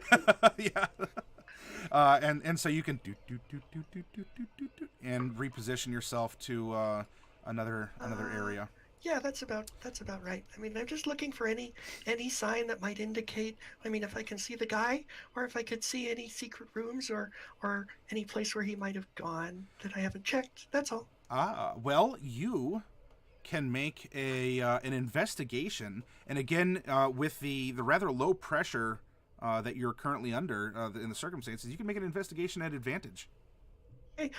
Yeah. And so you can do and reposition yourself to another area. Yeah, that's about right. I mean, I'm just looking for any sign that might indicate. I mean, if I can see the guy, or if I could see any secret rooms, or any place where he might have gone that I haven't checked. That's all. Well, you can make an investigation, and again, with the rather low pressure that you're currently under in the circumstances, you can make an investigation at advantage. Okay,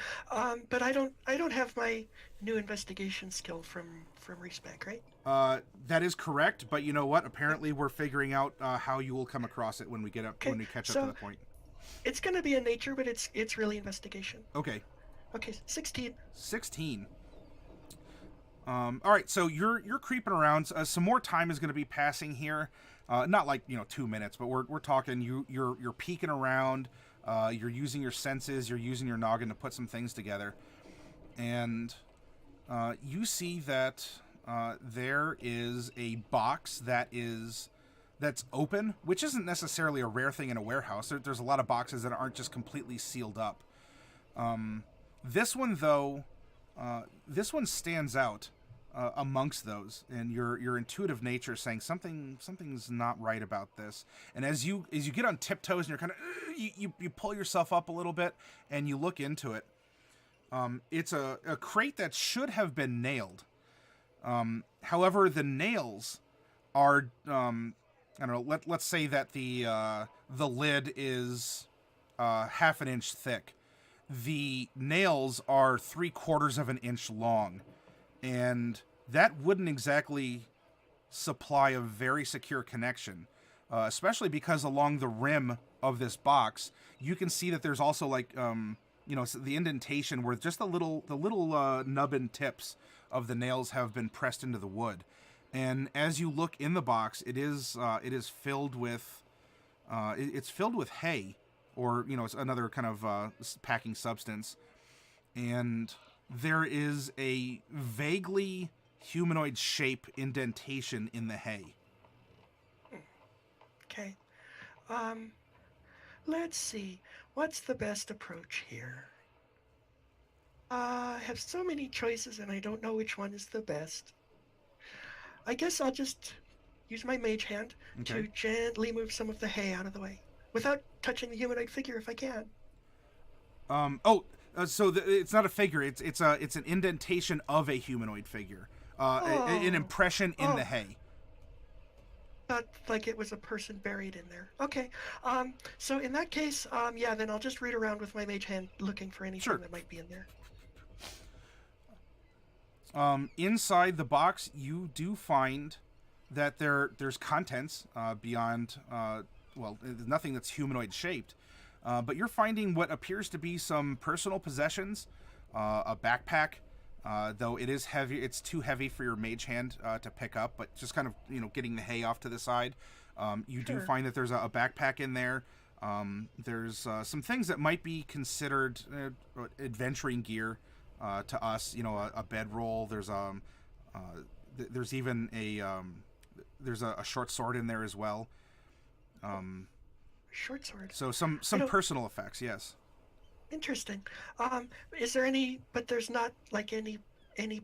but I don't have my new investigation skill from Respec, right? That is correct, but you know what? Apparently, we're figuring out how you will come across it when we when we catch up to the point. It's going to be in nature, but it's really investigation. Okay. Okay, 16. 16. All right, so you're creeping around. Some more time is going to be passing here. Not like 2 minutes, but we're talking. You're peeking around. You're using your senses. You're using your noggin to put some things together, and you see that there is a box that's open, which isn't necessarily a rare thing in a warehouse. There's a lot of boxes that aren't just completely sealed up. This one, though, this one stands out amongst those, and your intuitive nature is saying something's not right about this. And as you get on tiptoes and you're kind of you pull yourself up a little bit and you look into it. It's a crate that should have been nailed. However, the nails are I don't know. Let's say that the lid is half an inch thick. The nails are 3/4 of an inch long, and that wouldn't exactly supply a very secure connection. especially because along the rim of this box, you can see that there's also like the indentation where just the little nubbin tips of the nails have been pressed into the wood. And as you look in the box, it is filled with it's filled with hay, or it's another kind of packing substance, and there is a vaguely humanoid shape indentation in the hay. Okay. Let's see. What's the best approach here? I have so many choices and I don't know which one is the best. I guess I'll just use my mage hand to gently move some of the hay out of the way without touching the humanoid figure if I can. So it's not a figure. It's an indentation of a humanoid figure. An impression in the hay. Not like it was a person buried in there. Okay. So in that case, then I'll just root around with my mage hand looking for anything that might be in there. Inside the box, you do find that there's contents beyond, nothing that's humanoid shaped. But you're finding what appears to be some personal possessions, a backpack, though it is heavy. It's too heavy for your mage hand to pick up, but just kind of, getting the hay off to the side. You do find that there's a backpack in there. There's some things that might be considered adventuring gear to us, a bedroll. There's even a short sword in there as well. Short sword. So some personal effects, yes. Interesting. Is there any? But there's not like any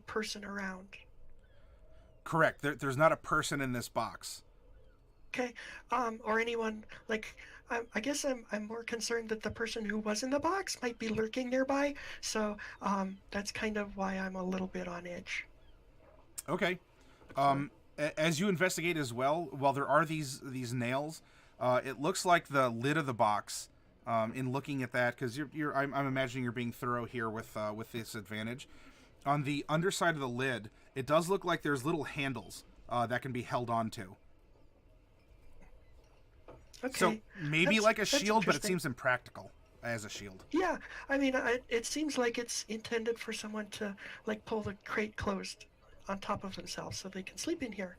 person around. Correct. There's not a person in this box. Okay. Or anyone like. I guess I'm more concerned that the person who was in the box might be lurking nearby. So that's kind of why I'm a little bit on edge. Okay. As you investigate as well, while there are these nails, it looks like the lid of the box. In looking at that, because I'm imagining you're being thorough here with this advantage. On the underside of the lid, it does look like there's little handles that can be held onto. Okay. So maybe like a shield, but it seems impractical as a shield. Yeah, I mean, it seems like it's intended for someone to like pull the crate closed on top of themselves so they can sleep in here.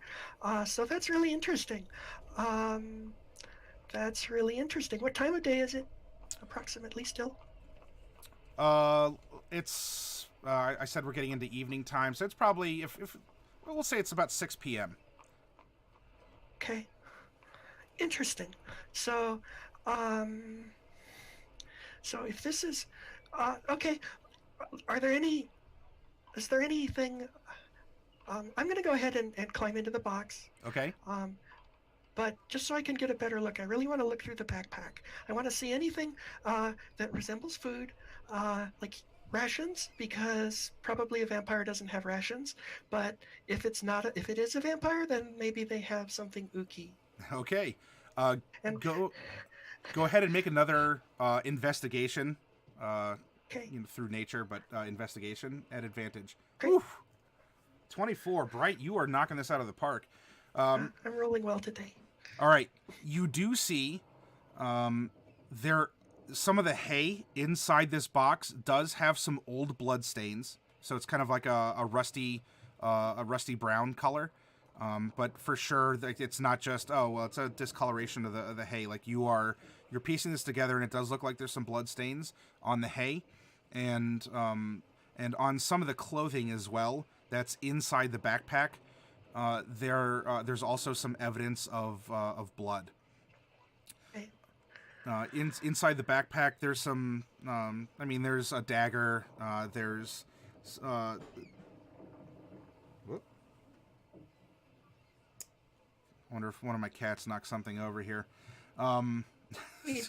So that's really interesting. That's really interesting. What time of day is it? Approximately still? It's I said we're getting into evening time, so it's probably we'll say it's about 6 p.m. Okay. Interesting. So, if this is, okay, is there anything, I'm going to go ahead and climb into the box. Okay. But just so I can get a better look, I really want to look through the backpack. I want to see anything that resembles food, like rations, because probably a vampire doesn't have rations. But if it is a vampire, then maybe they have something ooky. Okay. Go ahead and make another investigation. Okay. Through nature, but investigation at advantage. Great. Oof. 24. Bright, you are knocking this out of the park. I'm rolling well today. All right. You do see some of the hay inside this box does have some old blood stains. So it's kind of like a rusty brown color. But for sure, it's not just, it's a discoloration of the hay. Like you're piecing this together, and it does look like there's some blood stains on the hay, and on some of the clothing as well that's inside the backpack. There's also some evidence of blood. Okay. Inside the backpack, there's some. There's a dagger. There's. I wonder if one of my cats knocked something over here.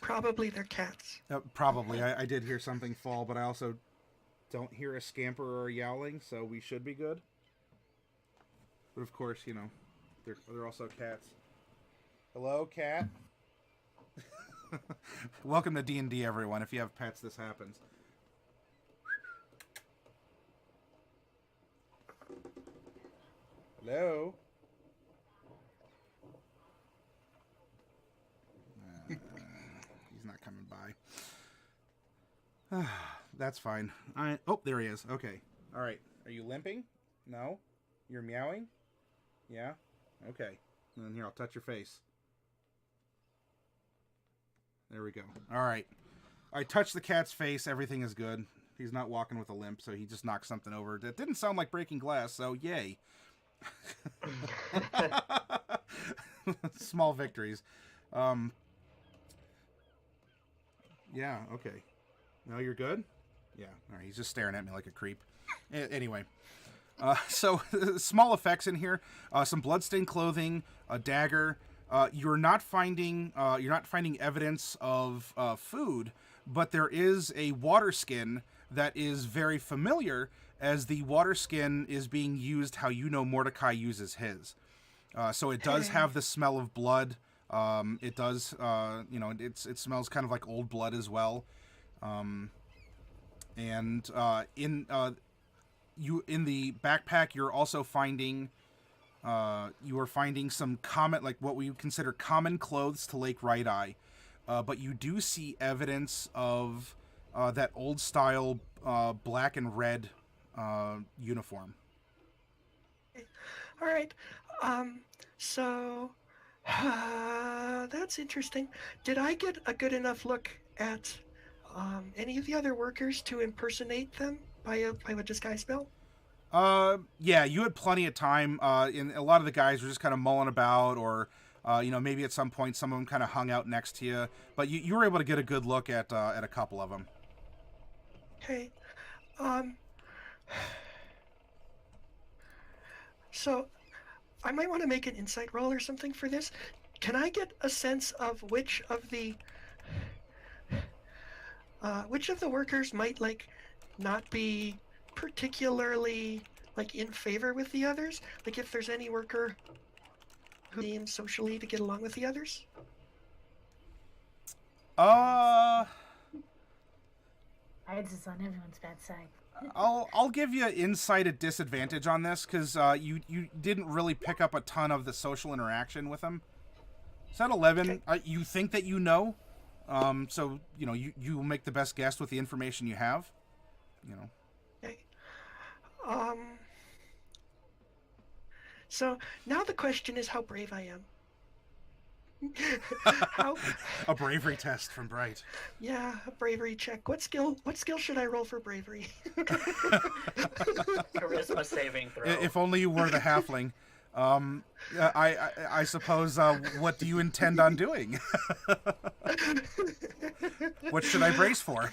Probably they're cats. Probably. I did hear something fall, but I also don't hear a scamper or a yowling, so we should be good. But of course, they're also cats. Hello, cat. Welcome to D&D, everyone. If you have pets, this happens. Hello. guy. That's fine. Oh, there he is. Okay. All right. Are you limping? No? You're meowing? Yeah? Okay. And then here, I'll touch your face. There we go. All right. I touched the cat's face. Everything is good. He's not walking with a limp, so he just knocked something over. That didn't sound like breaking glass, so yay. Small victories. Yeah, okay. No, you're good? Yeah. All right, he's just staring at me like a creep. Anyway. So, small effects in here. Some bloodstained clothing, a dagger. You're not finding evidence of food, but there is a water skin that is very familiar, as the water skin is being used how Mordecai uses his. So it does have the smell of blood. It does, it smells kind of like old blood as well. In the backpack, you're also finding, some common, like what we consider common clothes to Lake Right Eye. But you do see evidence of that old style black and red uniform. All right. So that's interesting. Did I get a good enough look at any of the other workers to impersonate them by a disguise spell? Yeah, you had plenty of time. And a lot of the guys were just kind of mulling about, or maybe at some point some of them kind of hung out next to you. But you were able to get a good look at a couple of them. Okay. So I might want to make an insight roll or something for this. Can I get a sense of which of the workers might not be particularly in favor with the others? Like if there's any worker who seems socially to get along with the others? I just on everyone's bad side. I'll give you insight at disadvantage on this, because you didn't really pick up a ton of the social interaction with them. Is that 11? Okay. You think that you know, so you make the best guess with the information you have. Okay. So now the question is how brave I am. A bravery test from Bright. Yeah, a bravery check. What skill should I roll for bravery? Charisma saving throw. If only you were the halfling. I suppose, what do you intend on doing? What should I brace for?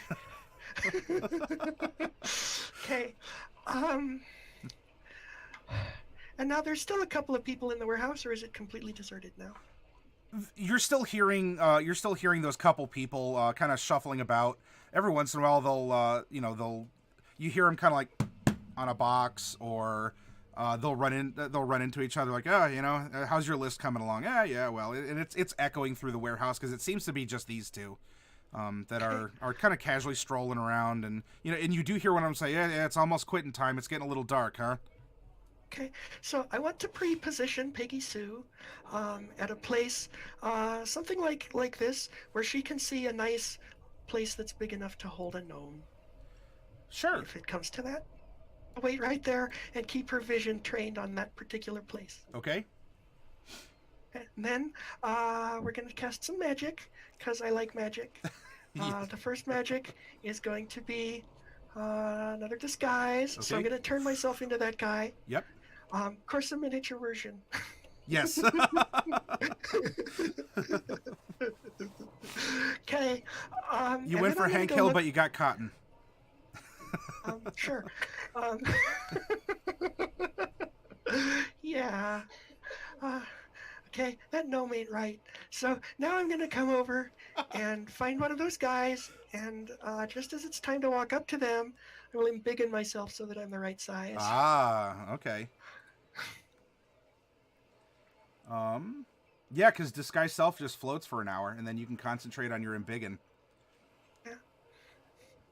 Okay. And now there's still a couple of people in the warehouse, or is it completely deserted now? You're still hearing those couple people kind of shuffling about. Every once in a while, you hear them kind of like on a box, or they'll run into each other like, how's your list coming along? Yeah, well, and it's echoing through the warehouse, because it seems to be just these two that are kind of casually strolling around, and you do hear one of them say, yeah, it's almost quitting time. It's getting a little dark, huh? Okay, so I want to pre-position Peggy Sue at a place, something like this, where she can see a nice place that's big enough to hold a gnome. Sure. If it comes to that. I'll wait right there and keep her vision trained on that particular place. Okay. And then we're going to cast some magic, because I like magic. Yes. The first magic is going to be another disguise, so I'm Okay. going to turn myself into that guy. Yep. Of course, a miniature version. Yes. Okay. You went for Hank Hill, but you got Cotton. Sure. Yeah. Okay, that gnome ain't right. So now I'm going to come over and find one of those guys, and just as it's time to walk up to them, I will embiggen myself so that I'm the right size. Okay. Yeah, because disguise self just floats for an hour, and then you can concentrate on your embiggen.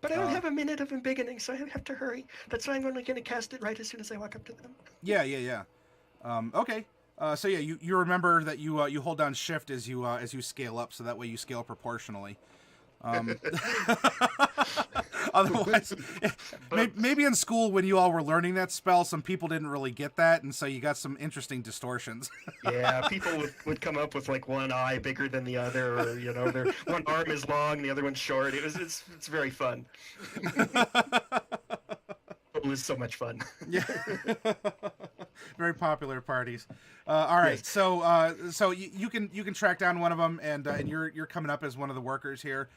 But I don't have a minute of embiggening, so I have to hurry. That's why I'm only going to cast it right as soon as I walk up to them. Yeah. Okay. So yeah, you remember that you hold down shift as you scale up, so that way you scale proportionally. Otherwise, maybe in school when you all were learning that spell, some people didn't really get that, and so you got some interesting distortions. Yeah, people would come up with like one eye bigger than the other, or their one arm is long, the other one's short. It's very fun. It was so much fun. Yeah. Very popular parties. All right, Yes. so you can track down one of them, and you're coming up as one of the workers here.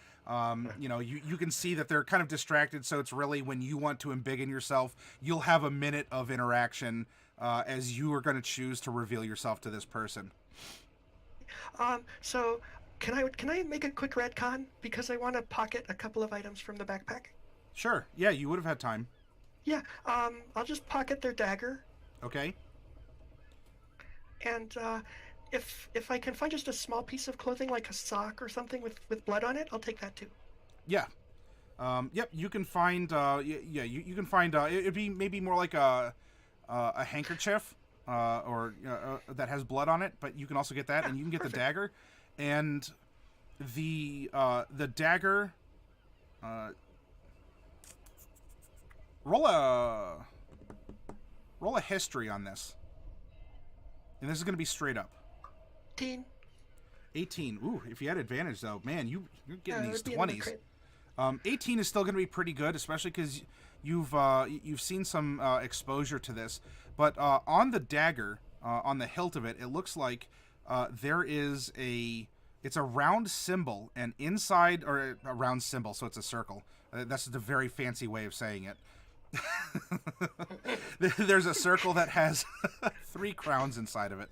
You can see that they're kind of distracted, so it's really when you want to embiggen yourself, you'll have a minute of interaction as you are going to choose to reveal yourself to this person. So can I make a quick retcon because I want to pocket a couple of items from the backpack? Sure. Yeah, you would have had time. Yeah. I'll just pocket their dagger, Okay. and if I can find just a small piece of clothing like a sock or something with blood on it, I'll take that too. Yeah. Yep. You can find. You can find. It'd be maybe more like a handkerchief, or that has blood on it. But you can also get that, Yeah, and you can get perfect. the dagger, and the dagger. Roll a history on this, and this is going to be straight up. 18. Ooh, if you had advantage though, man, you're getting these it'd be another 20s. crit. 18 is still going to be pretty good, especially because you've seen some exposure to this. But on the dagger, on the hilt of it, it looks like there is it's a round symbol, and inside, or a round symbol, so it's a circle. That's the very fancy way of saying it. There's a circle that has 3 crowns inside of it.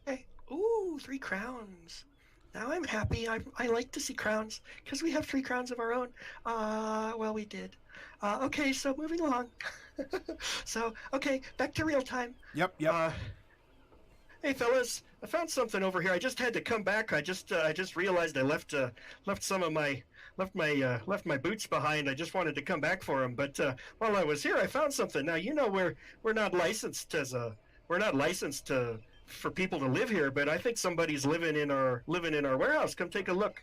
Hey, ooh, 3 crowns. Now I'm happy. I like to see crowns because we have 3 crowns of our own. Well, we did. Okay, so moving along. So, okay, back to real time. Yep. Hey, fellas, I found something over here. I just had to come back. I just realized I left some of my left my boots behind. I just wanted to come back for them, but while I was here, I found something. Now we're not licensed for people to live here, but I think somebody's living in our warehouse. Come take a look.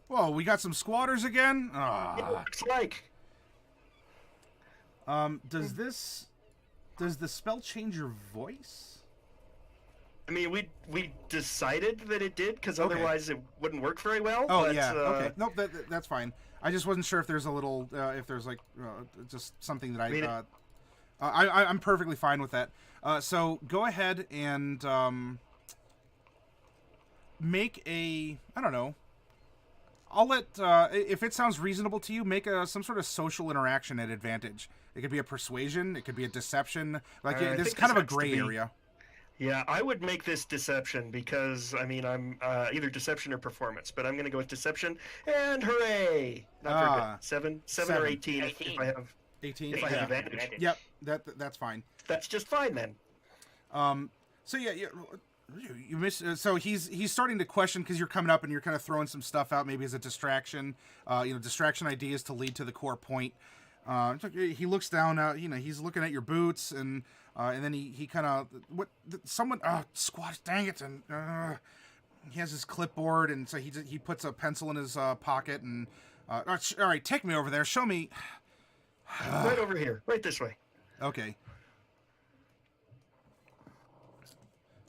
Whoa, we got some squatters again. It looks like. Does the spell change your voice? I mean, we decided that it did because Okay. otherwise it wouldn't work very well. Oh but, yeah. Okay. Nope. That's fine. I just wasn't sure if there's a little, if there's like just something that mean, I'm perfectly fine with that. So go ahead and make I don't know. I'll let if it sounds reasonable to you, make some sort of social interaction at advantage. It could be a persuasion. It could be a deception. Like I there's think kind of a this has to gray be- area. Yeah, I would make this deception because I mean I'm either deception or performance, but I'm gonna go with deception and hooray! Not very Ah, good. Seven or seven. 18 if I have 18. if I have advantage. Yep. That's fine. That's just fine then. So yeah, you miss. So he's starting to question because you're coming up and you're kind of throwing some stuff out, maybe as a distraction. Distraction ideas to lead to the core point. He looks down. He's looking at your boots, and then he kind of someone squat. Dang it! And he has his clipboard, and so he puts a pencil in his pocket, and all right, take me over there. Show me. Right over here, right this way. Okay.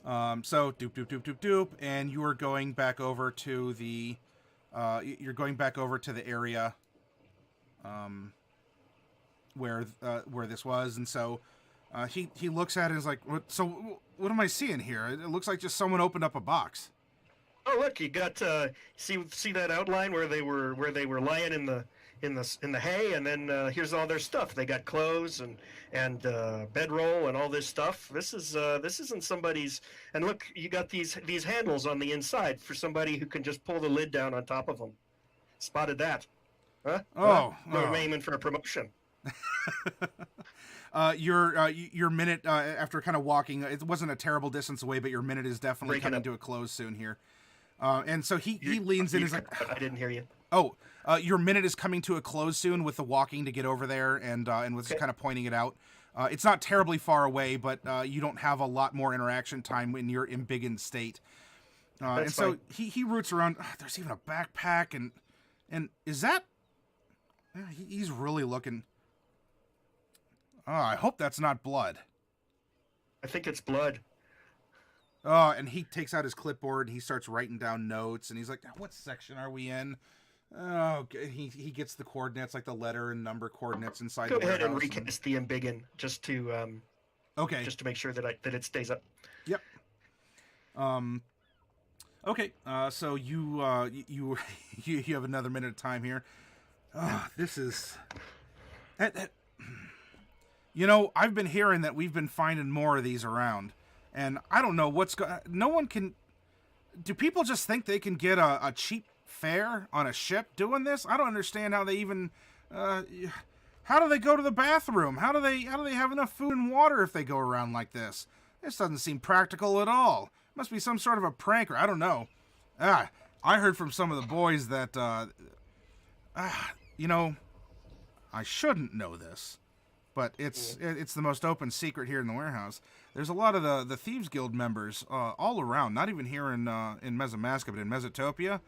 So doop, and you are going back over to the, area, where this was, and so, he looks at it and is like, what am I seeing here? It looks like just someone opened up a box. Oh look, you got see that outline where they were lying in the hay, and then here's all their stuff. They got clothes and bedroll and all this stuff. This isn't somebody's. And look, you got these handles on the inside for somebody who can just pull the lid down on top of them. Spotted that? Huh? Oh, We're aiming for a promotion. Your minute after kind of walking, it wasn't a terrible distance away, but your minute is definitely Breaking coming up. to a close soon here. And so he leans in and is like, I didn't hear you. oh, your minute is coming to a close soon with the walking to get over there, and was Okay. kind of pointing it out. It's not terribly far away, but you don't have a lot more interaction time when you're in embiggened state. And so he roots around. There's even a backpack, and is that? He's really looking. I hope that's not blood. I think it's blood. And he takes out his clipboard and he starts writing down notes, and he's like, "What section are we in?" Oh, he gets the coordinates, like the letter and number coordinates inside. Go the ahead and warehouse recast the embiggen just to okay, just to make sure that it stays up. Yep. Okay. So you have another minute of time here. This is. You know, I've been hearing that we've been finding more of these around, and I don't know what's going. No one can. Do people just think they can get a cheap fare on a ship doing this? I don't understand how they even. How do they go to the bathroom? How do they have enough food and water if they go around like this? This doesn't seem practical at all. Must be some sort of a prank, or I don't know. I heard from some of the boys that, you know, I shouldn't know this, but it's the most open secret here in the warehouse. There's a lot of the Thieves Guild members all around, not even here in Mesomasca, but in Mesotopia.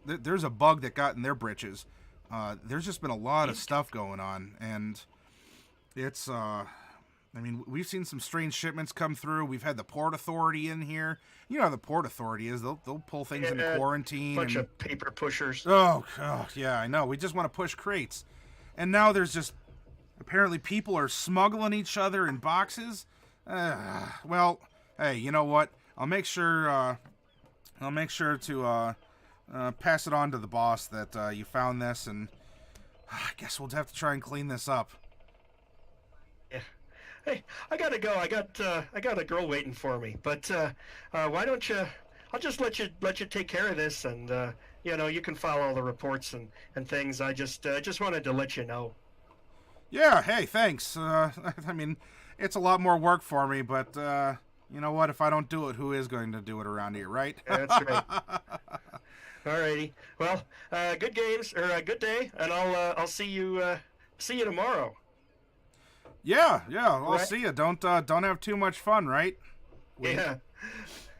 There's a bug that got in their britches. There's just been a lot of stuff going on, and it's, I mean, we've seen some strange shipments come through. We've had the Port Authority in here. You know how the Port Authority is. They'll pull things into quarantine. Bunch of paper pushers. Oh, yeah, I know. We just want to push crates. And now there's just, apparently people are smuggling each other in boxes. Well, hey, you know what? I'll make sure to pass it on to the boss that you found this, and I guess we'll have to try and clean this up. Yeah. Hey, I gotta go. I got a girl waiting for me. But why don't you? I'll just let you take care of this, and you know, you can file all the reports and things. I just wanted to let you know. Yeah. Hey, thanks. I mean, it's a lot more work for me, but you know what? If I don't do it, who is going to do it around here, right? That's right. Alrighty. Well, good games or good day, and I'll see you tomorrow. Yeah. I'll see you. Don't have too much fun, right? Wink. Yeah.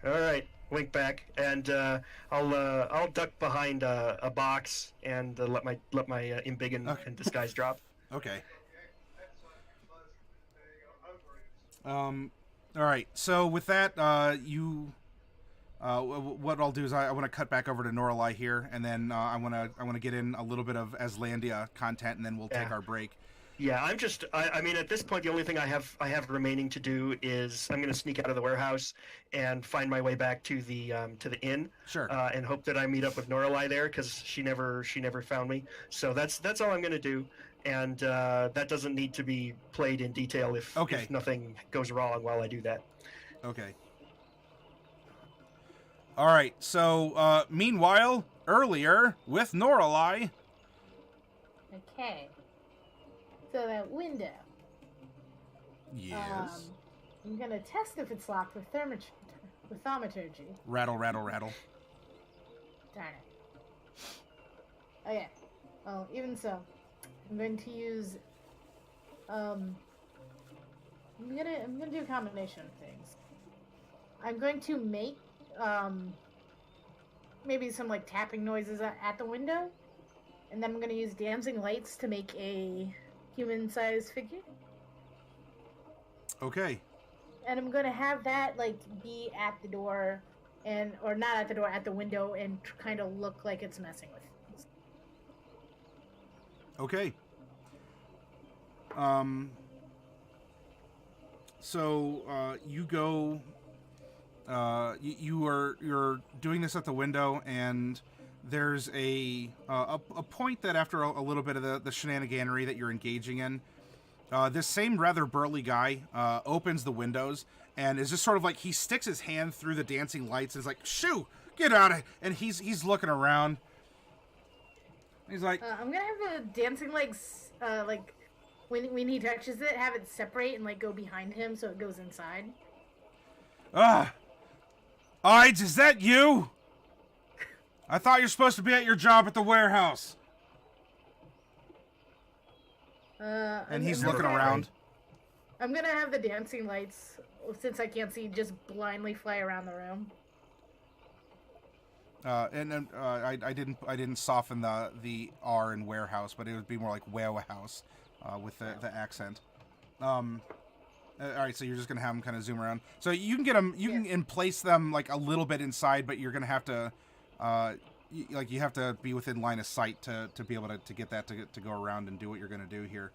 All right. Wink back, and I'll duck behind a box and let my embiggen and disguise drop. Okay. All right. So with that, what I'll do is I want to cut back over to Norallie here, and then I want to get in a little bit of Aslandia content, and then we'll take our break. Yeah, I mean, at this point, the only thing I have remaining to do is I'm going to sneak out of the warehouse and find my way back to the inn. Sure. And hope that I meet up with Norallie there, because she never found me. So that's all I'm going to do, and that doesn't need to be played in detail if nothing goes wrong while I do that. Okay. All right. So meanwhile, earlier with Norallie. Okay. So that window. Yes. I'm gonna test if it's locked with thaumaturgy. Rattle. Darn it. Okay. Well, even so, I'm going to use. I'm gonna do a combination of things. I'm going to make maybe some like tapping noises at the window, and then I'm gonna use dancing lights to make a human-sized figure. Okay. And I'm gonna have that like be at the door, or not at the door, at the window, and kind of look like it's messing with things. Okay. So you go. You're doing this at the window, and there's a point that after a little bit of the shenaniganery that you're engaging in, this same rather burly guy opens the windows and is just sort of like, he sticks his hand through the dancing lights and is like, "Shoo, get out of it!" And he's looking around. He's like, I'm gonna have the dancing lights like when he touches it, have it separate and like go behind him so it goes inside. Ides, is that you? I thought you're supposed to be at your job at the warehouse. And he's looking around. I'm gonna have the dancing lights, since I can't see, just blindly fly around the room. I didn't soften the R in warehouse, but it would be more like warehouse with the accent. All right, so you're just gonna have them kind of zoom around. So you can get them, you can place them like a little bit inside, but you're gonna have to, you have to be within line of sight to be able to get that to go around and do what you're gonna do here.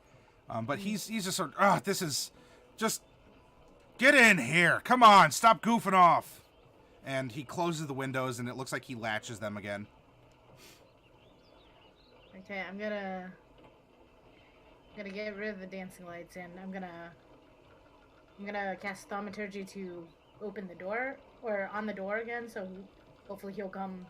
But he's just sort of, this is just get in here. Come on, stop goofing off. And he closes the windows, and it looks like he latches them again. Okay, I'm gonna get rid of the dancing lights, and I'm gonna cast thaumaturgy to open the door, or on the door again. So hopefully he'll come.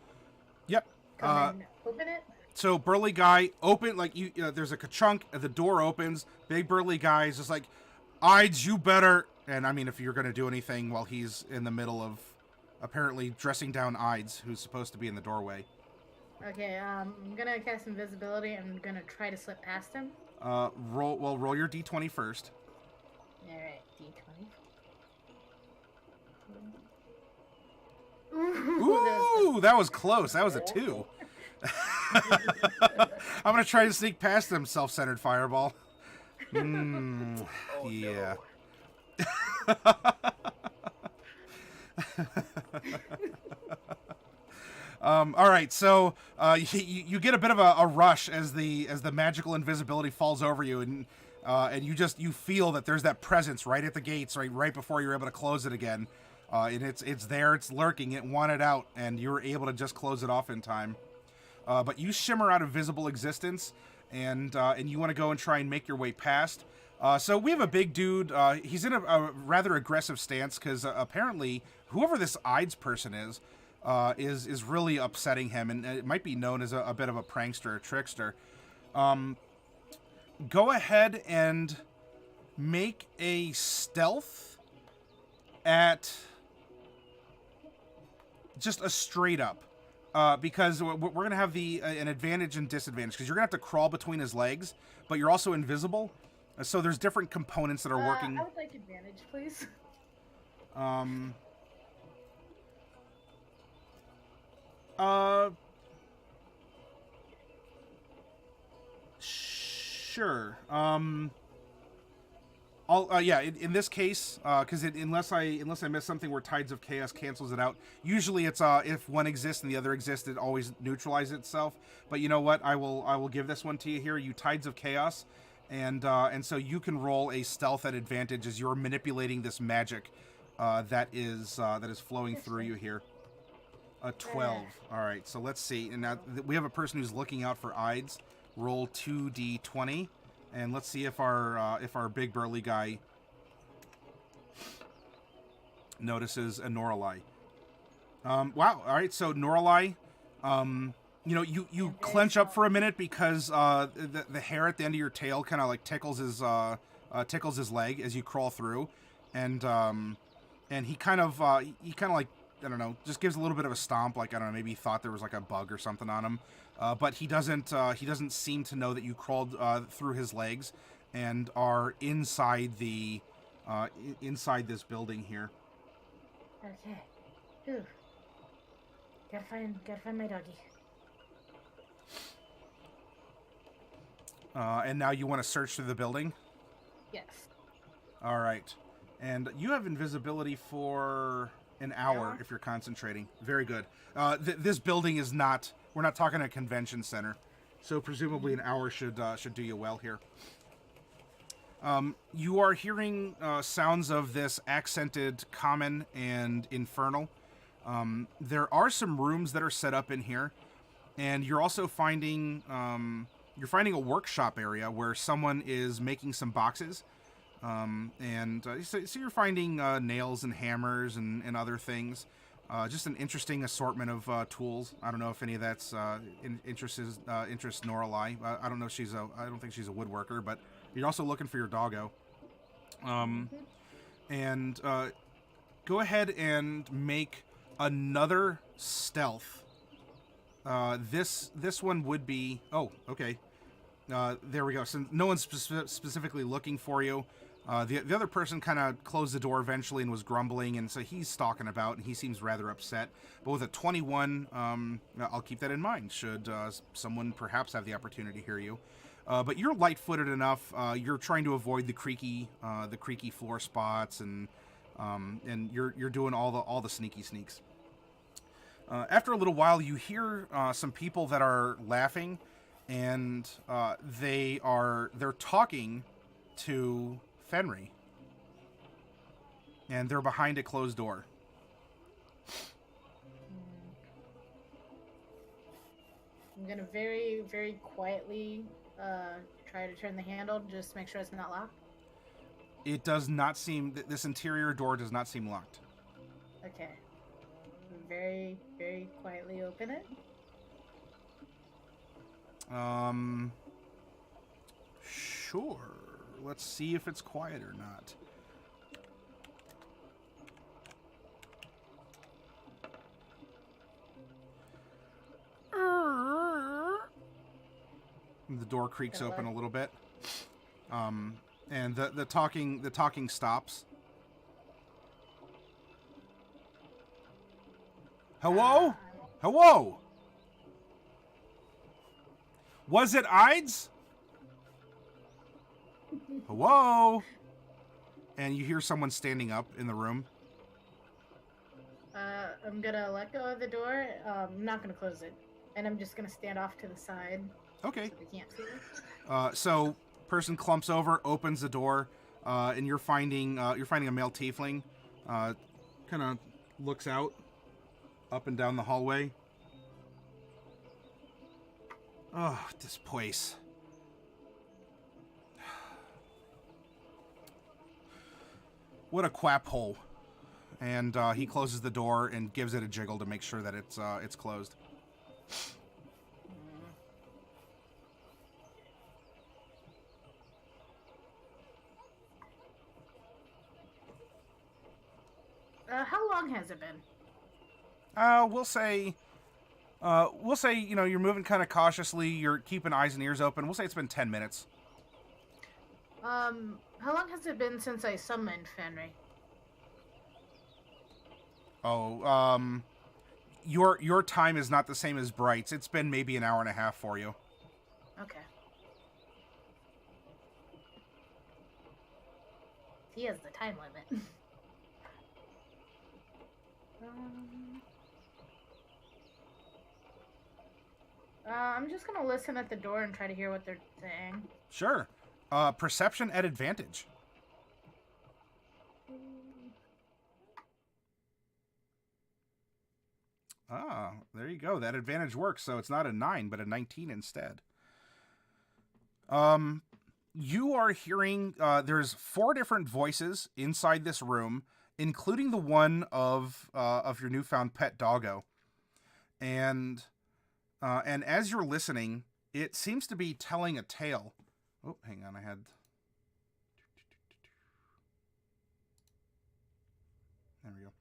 Yep. And open it. So burly guy, open like you. There's a ka-chunk. The door opens. Big burly guy is just like, "Ides, you better." And I mean, if you're gonna do anything while he's in the middle of apparently dressing down Ides, who's supposed to be in the doorway. Okay, I'm gonna cast invisibility. I'm gonna try to slip past him. Roll your d20 first. Alright, d20. Ooh, that was close. That was a 2. I'm gonna try to sneak past him, self-centered fireball. Yeah. All right, so you get a bit of a rush as the magical invisibility falls over you, and you feel that there's that presence right at the gates, right before you're able to close it again, and it's there, it's lurking, it wanted out, and you were able to just close it off in time. But you shimmer out of visible existence, and you want to go and try and make your way past. So we have a big dude. He's in a rather aggressive stance because apparently whoever this Ides person is really upsetting him, and it might be known as a bit of a prankster or trickster. Go ahead and make a stealth at just a straight up. Because we're going to have an advantage and disadvantage, because you're going to have to crawl between his legs, but you're also invisible. So there's different components that are working. I would like advantage, please. Sure. In this case, because unless I miss something where Tides of Chaos cancels it out, usually it's if one exists and the other exists, it always neutralizes itself. But you know what? I will give this one to you here. You Tides of Chaos, and so you can roll a stealth at advantage as you're manipulating this magic that is flowing through you here. A 12. All right. So let's see. And now we have a person who's looking out for Ides. Roll 2d20. And let's see if our big burly guy notices a Norallie. Wow. All right. So Norallie, you clench up for a minute because the hair at the end of your tail kind of like tickles his leg as you crawl through, and he kind of like, I don't know, just gives a little bit of a stomp, like, I don't know, maybe he thought there was like a bug or something on him. But he doesn't seem to know that you crawled through his legs and are inside inside this building here. Okay. Ooh. Gotta find my doggy. And now you want to search through the building? Yes. All right. And you have invisibility for an hour if you're concentrating. Very good. This building is not... We're not talking a convention center, so presumably an hour should do you well here. You are hearing sounds of this accented common and infernal. There are some rooms that are set up in here, and you're also finding a workshop area where someone is making some boxes. So you're finding nails and hammers and other things. Just an interesting assortment of tools. I don't know if any of that's interests Norallie. I don't know. I don't think she's a woodworker, but you're also looking for your doggo. And go ahead and make another stealth. This one would be. Oh, okay. There we go. So no one's specifically looking for you. The other person kind of closed the door eventually and was grumbling, and so he's stalking about, and he seems rather upset. But with a 21, I'll keep that in mind, should someone perhaps have the opportunity to hear you. But you're light-footed enough. You're trying to avoid the creaky floor spots, and you're doing all the sneaky sneaks. After a little while, you hear some people that are laughing, and they're talking to Fenri, and they're behind a closed door. I'm gonna very, very quietly try to turn the handle, just make sure it's not locked. It does not seem, this interior door does not seem locked. Okay. Very, very quietly open it. Sure. Let's see if it's quiet or not. The door creaks open a little bit. And the talking stops. Hello? Hello? Was it Ides? Hello? And you hear someone standing up in the room. I'm gonna let go of the door. I'm not gonna close it. And I'm just gonna stand off to the side. Okay. So they can't see it. So person clumps over, opens the door, and you're finding a male tiefling. Kind of looks out, up and down the hallway. Oh, this place. What a quap hole. And he closes the door and gives it a jiggle to make sure that it's closed. How long has it been? We'll say, you're moving kind of cautiously. You're keeping eyes and ears open. We'll say it's been 10 minutes. How long has it been since I summoned Fenri? Oh, your time is not the same as Bright's. It's been maybe an hour and a half for you. Okay. He has the time limit. I'm just gonna listen at the door and try to hear what they're saying. Sure. Perception at advantage. Ah, there you go. That advantage works, so it's not a 9, but a 19 instead. You are hearing, there's 4 different voices inside this room, including the one of your newfound pet doggo. And as you're listening, it seems to be telling a tale. Oh, hang on, I had... There we go.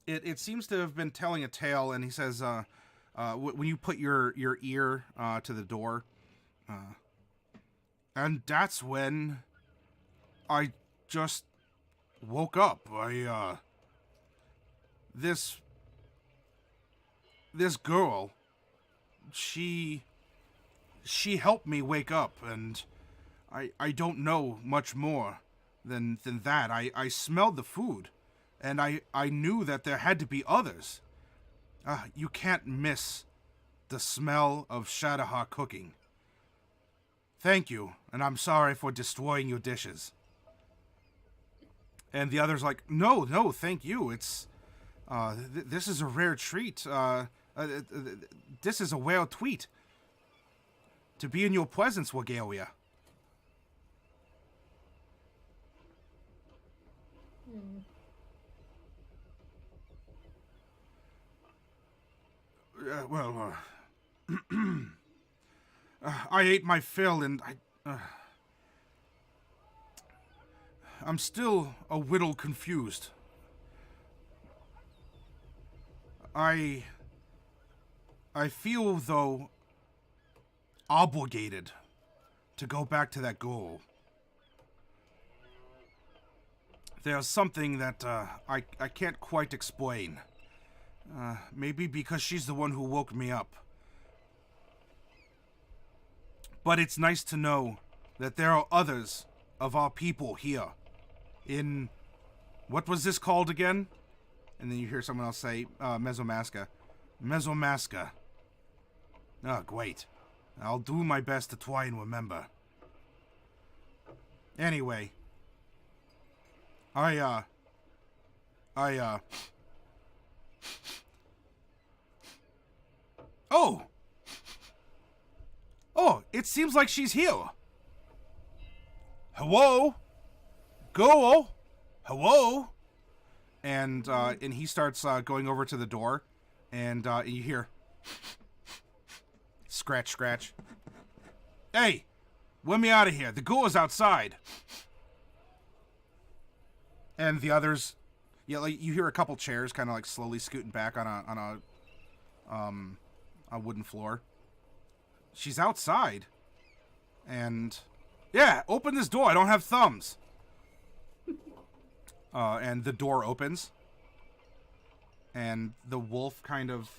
It seems to have been telling a tale, and he says, when you put your ear to the door, and that's when I just woke up. This girl, she helped me wake up, and I don't know much more than that. I smelled the food, and I knew that there had to be others. You can't miss the smell of Shadahar cooking. Thank you, and I'm sorry for destroying your dishes. And the other's like, no, thank you. It's, this is a rare treat. This is a rare tweet. To be in your presence, Wagalia. I ate my fill, and I'm still a whittle confused. I feel, though, obligated to go back to that goal. There's something that I can't quite explain. Maybe because she's the one who woke me up. But it's nice to know that there are others of our people here. In... what was this called again? And then you hear someone else say, Mesomasca. Mesomasca. Oh, great. I'll do my best to try and remember. Anyway. Oh! Oh, it seems like she's here. Hello? Go! Hello? And he starts going over to the door, and you hear... scratch, scratch. Hey! Let me out of here. The ghoul is outside. And the others... yeah, like, you hear a couple chairs kind of like slowly scooting back on a wooden floor. She's outside. And... yeah, open this door. I don't have thumbs. And the door opens. And the wolf kind of...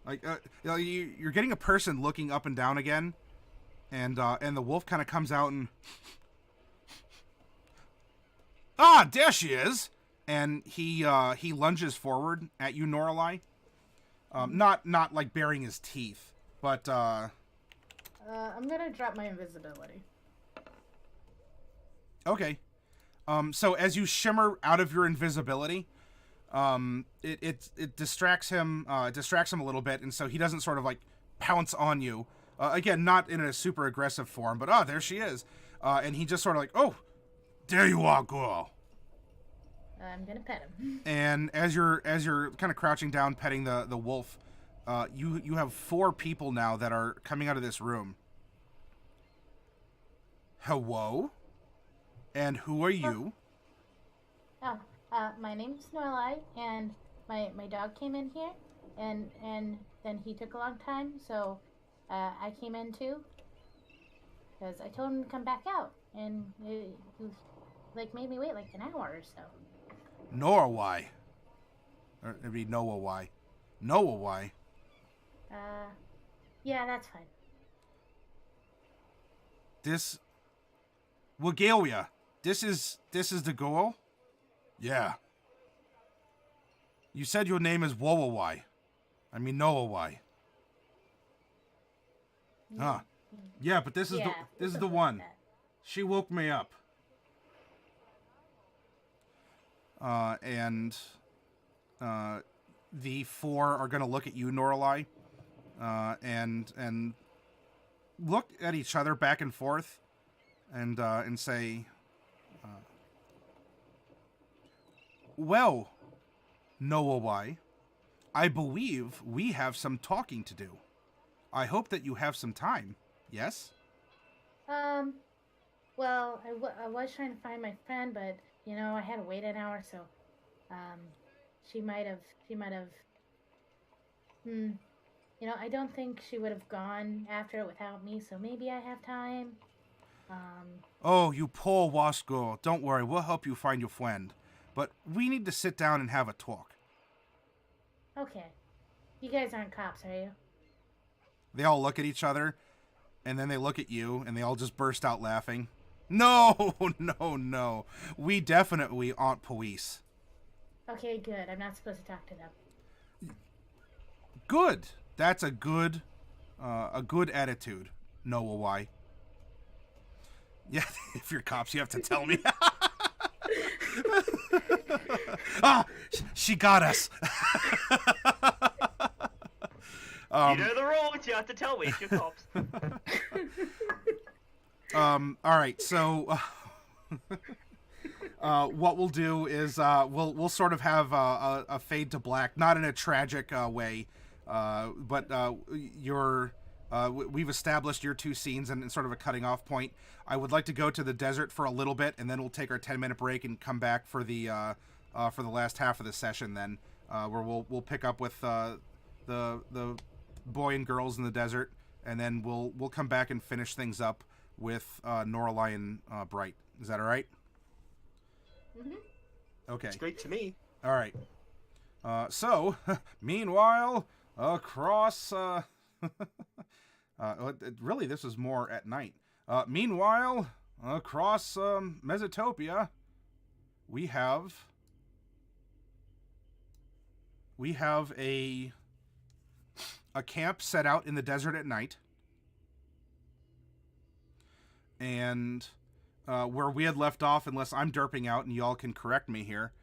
like, you're getting a person looking up and down again. And the wolf kind of comes out and... ah, there she is! And he lunges forward at you, Norallie. Not like baring his teeth, but I'm gonna drop my invisibility. Okay. So as you shimmer out of your invisibility, it distracts him. It distracts him a little bit, and so he doesn't sort of like pounce on you. Again, not in a super aggressive form, but there she is. And he just sort of like, oh, there you are, girl. I'm gonna pet him. And as you're kind of crouching down, petting the wolf, you have 4 people now that are coming out of this room. Hello? And who are you? My name's Norallie, and my dog came in here, and then he took a long time, so I came in too, because I told him to come back out, and he like made me wait like an hour or so. Norallie. Or it'd be Noah. Noah. Yeah, that's fine. This... Wagalia. This is the girl? Yeah. You said your name is Wowawai. I mean Noawai. Huh. Yeah, but this is the one. She woke me up. And the 4 are gonna look at you, Norallie, and look at each other back and forth, and say, well, Noawai, I believe we have some talking to do. I hope that you have some time. Yes? Well, I was trying to find my friend, but, you know, I had to wait an hour, so, she might have, you know, I don't think she would have gone after it without me, so maybe I have time. Oh, you poor wasp girl. Don't worry, we'll help you find your friend. But we need to sit down and have a talk. Okay. You guys aren't cops, are you? They all look at each other, and then they look at you, and they all just burst out laughing. No, no. We definitely aren't police. Okay, good. I'm not supposed to talk to them. Good. That's a good attitude. Noah, why? Yeah, if you're cops, you have to tell me. She got us. You know the rules. You have to tell me if you're cops. All right. So, what we'll do is we'll sort of have a fade to black, not in a tragic way, but we've established your 2 scenes and sort of a cutting off point. I would like to go to the desert for a little bit, and then we'll take our 10-minute break and come back for the last half of the session. Then where we'll pick up with the boy and girls in the desert, and then we'll come back and finish things up with Norallie and Bright. Is that all right? Mm-hmm. Okay. It's great to me. All right. So, meanwhile, across... really, this is more at night. Meanwhile, across Mesotopia, we have a camp set out in the desert at night. And where we had left off, unless I'm derping out and y'all can correct me here,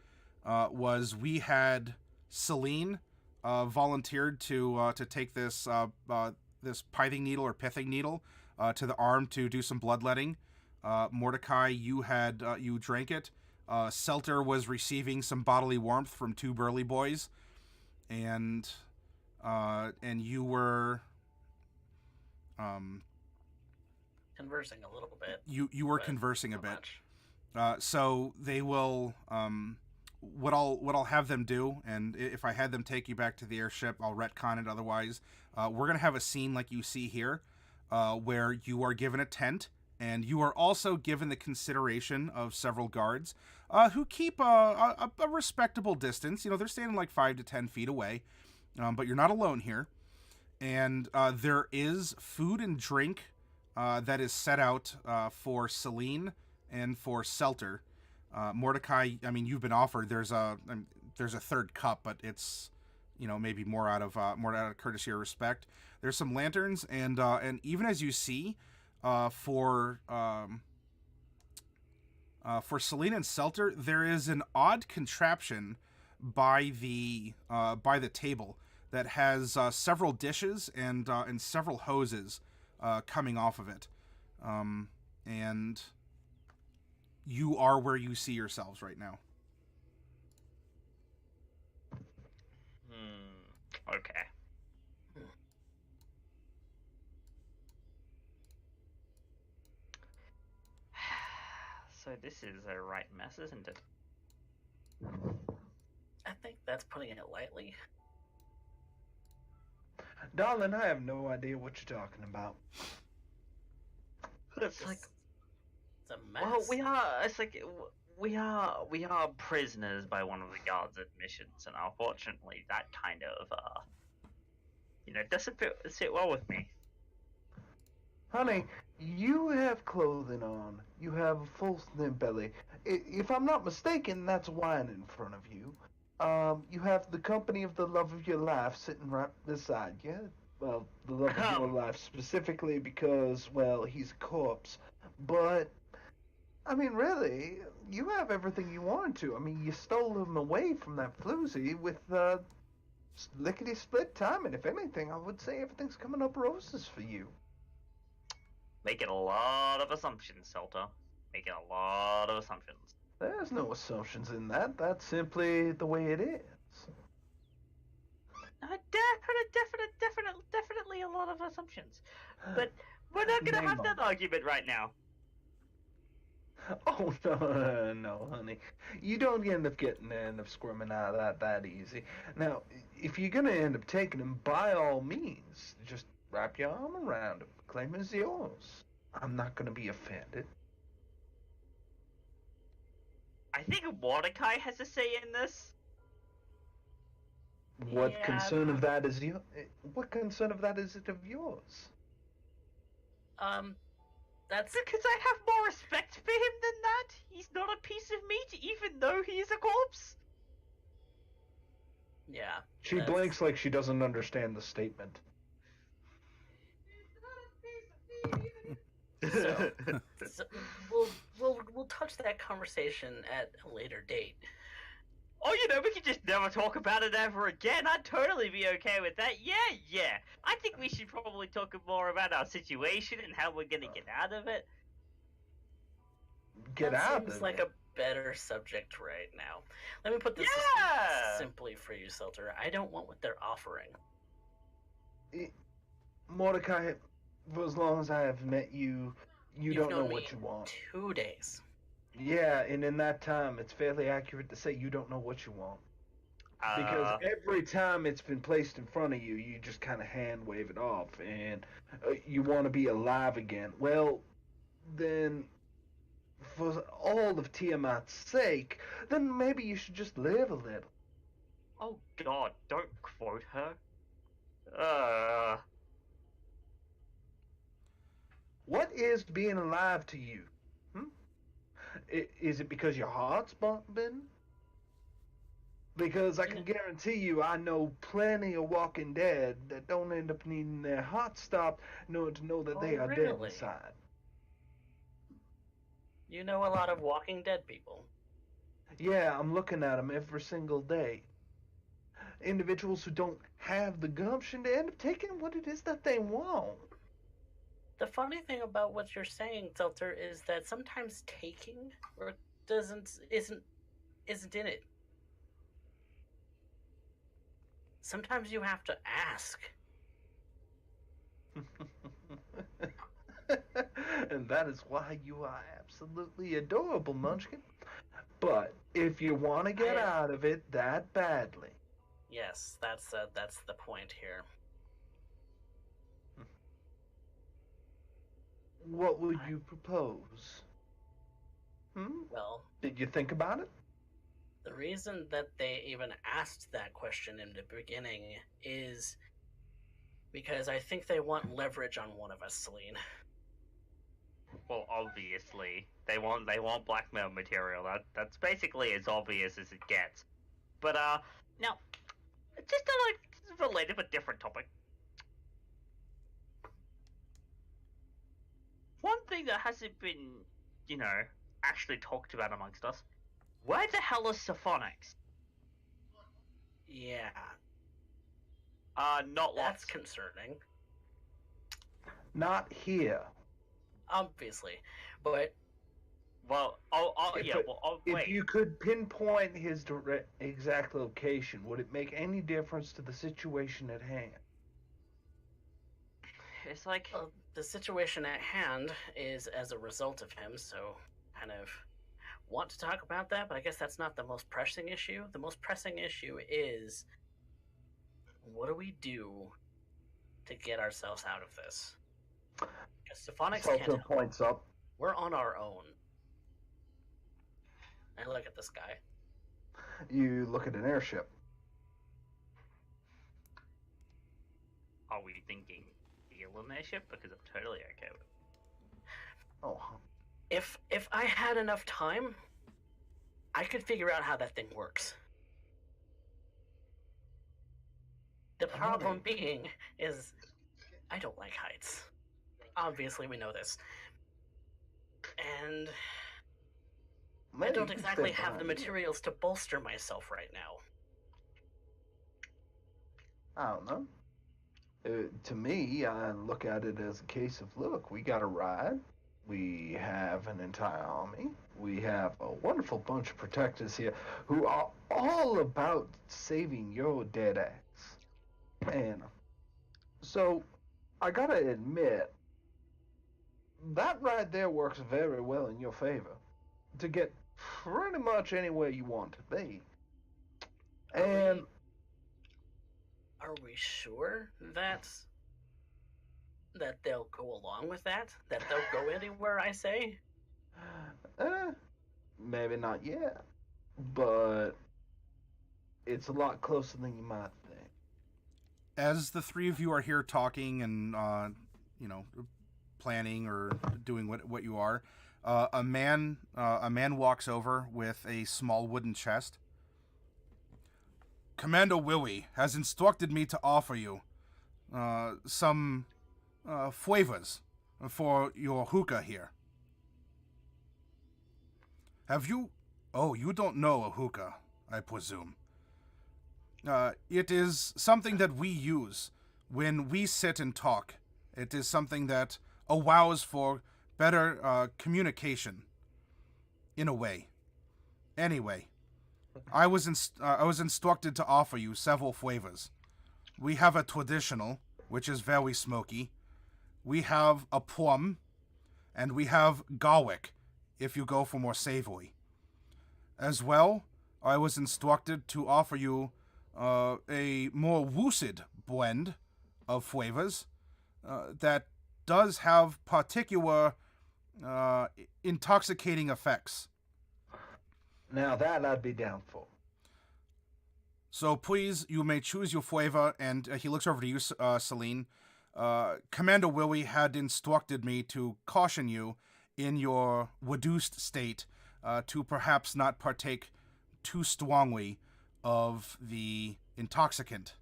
was we had Selene volunteered to take this this pithing needle or pithing needle to the arm to do some bloodletting. Mordecai, you drank it. Seltur was receiving some bodily warmth from two burly boys, and you were conversing a little bit. You were conversing a bit. Much. So they will. What I'll have them do, and if I had them take you back to the airship, I'll retcon it. Otherwise, we're gonna have a scene like you see here, where you are given a tent, and you are also given the consideration of several guards, who keep a respectable distance. You know, they're standing like 5 to 10 feet away, but you're not alone here, and there is food and drink that is set out for Selene and for Seltur. Mordecai, I mean, you've been offered. There's a third cup, but it's, you know, maybe more out of courtesy or respect. There's some lanterns, and even as you see, for Selene and Seltur, there is an odd contraption by the table that has several dishes and several hoses coming off of it, and you are where you see yourselves right now. Okay. So this is a right mess, isn't it? I think that's putting it lightly. Darling, I have no idea what you're talking about. It's like, it's a mess. well, we are prisoners by one of the guards' admissions, and unfortunately, that kind of doesn't sit well with me. Honey, you have clothing on. You have a full belly. If I'm not mistaken, that's wine in front of you. You have the company of the love of your life sitting right beside you. Well, the love of your life specifically because, well, he's a corpse. But, I mean, really, you have everything you wanted to. I mean, you stole him away from that floozy with lickety-split timing. If anything, I would say everything's coming up roses for you. Making a lot of assumptions, Seltur. Making a lot of assumptions. There's no assumptions in that. That's simply the way it is. Definitely a lot of assumptions. But we're not gonna have that argument right now. Oh, no, honey. You don't end up squirming out of that easy. Now, if you're gonna end up taking him, by all means, just wrap your arm around him. Claim is yours. I'm not gonna be offended. I think Mordecai has a say in this. What Yeah, concern of that is What concern of that is it of yours? That's Because I have more respect for him than that. He's not a piece of meat, even though he is a corpse. yeah. She blinks like she doesn't understand the statement. So we'll touch that conversation at a later date. Oh, we can just never talk about it ever again. I'd totally be okay with that. Yeah. I think we should probably talk more about our situation and how we're gonna get out of it. Seems like a better subject right now. Let me put this simply for you, Seltur. I don't want what they're offering. Mordecai, for as long as I have met you, you don't know what you want. 2 days. Yeah, and in that time, it's fairly accurate to say you don't know what you want. Because every time it's been placed in front of you, you just kind of hand wave it off, and you want to be alive again. Well, then for all of Tiamat's sake, then maybe you should just live a little. Oh God, don't quote her. Uh, What is being alive to you? Is it because your heart's bumping? Because I can guarantee you I know plenty of Walking Dead that don't end up needing their heart stopped in order to know that they are dead really? inside. You know a lot of Walking Dead people. Yeah, I'm looking at them every single day. Individuals who don't have the gumption to end up taking what it is that they want. The funny thing about what you're saying, Seltur, is that sometimes taking or isn't in it. Sometimes you have to ask. And that is why you are absolutely adorable, Munchkin. But if you want to get out of it that badly... Yes, that's the point here. What would you propose? Well, did you think about it? The reason that they even asked that question in the beginning is because I think they want leverage on one of us, Selene. well, obviously, they want blackmail material. That's basically as obvious as it gets. But now, just a related but different topic. One thing that hasn't been, actually talked about amongst us. Where the hell is Symphonics? Yeah. Not That's lots. concerning. Not here. Obviously. But... Well, wait. If you could pinpoint his exact location, would it make any difference to the situation at hand? It's like... the situation at hand is as a result of him, so kind of want to talk about that, but I guess that's not the most pressing issue. The most pressing issue is, what do we do to get ourselves out of this? Because Symphonics can't help. Points up. We're on our own. I look at this guy. You look at an airship. Are we thinking an airship? Because I'm totally okay with it. Oh. If I had enough time, I could figure out how that thing works. The problem being is I don't like heights. Obviously, we know this. And I don't exactly have the materials to bolster myself right now. I don't know. To me, I look at it as a case of, look, we got a ride. We have an entire army. We have a wonderful bunch of protectors here who are all about saving your dead ass. And so, I gotta admit, that right there works very well in your favor. To get pretty much anywhere you want to be. And... Are we sure that they'll go along with that? That they'll go anywhere I say? Maybe not yet. But it's a lot closer than you might think. As the three of you are here talking and, planning or doing what you are, a man walks over with a small wooden chest. Commander Willie has instructed me to offer you some flavors for your hookah here. Have you... Oh, you don't know a hookah, I presume. It is something that we use when we sit and talk. It is something that allows for better communication, in a way. Anyway, I was instructed to offer you several flavors. We have a traditional, which is very smoky. We have a plum, and we have garlic, if you go for more savory. As well, I was instructed to offer you a more lucid blend of flavors that does have particular intoxicating effects. Now that I'd be down for. So please, you may choose your flavor, and he looks over to you, Selene. Commander Willie had instructed me to caution you in your reduced state to perhaps not partake too strongly of the intoxicant.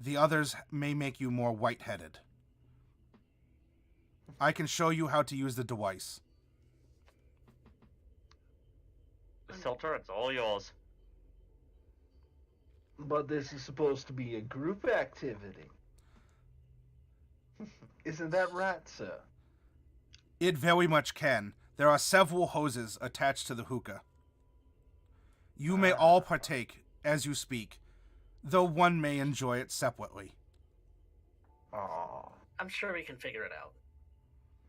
The others may make you more white-headed. I can show you how to use the device. Seltur, it's all yours. But this is supposed to be a group activity. Isn't that right, sir? It very much can. There are several hoses attached to the hookah. You may all partake as you speak, though one may enjoy it separately. Aw. I'm sure we can figure it out.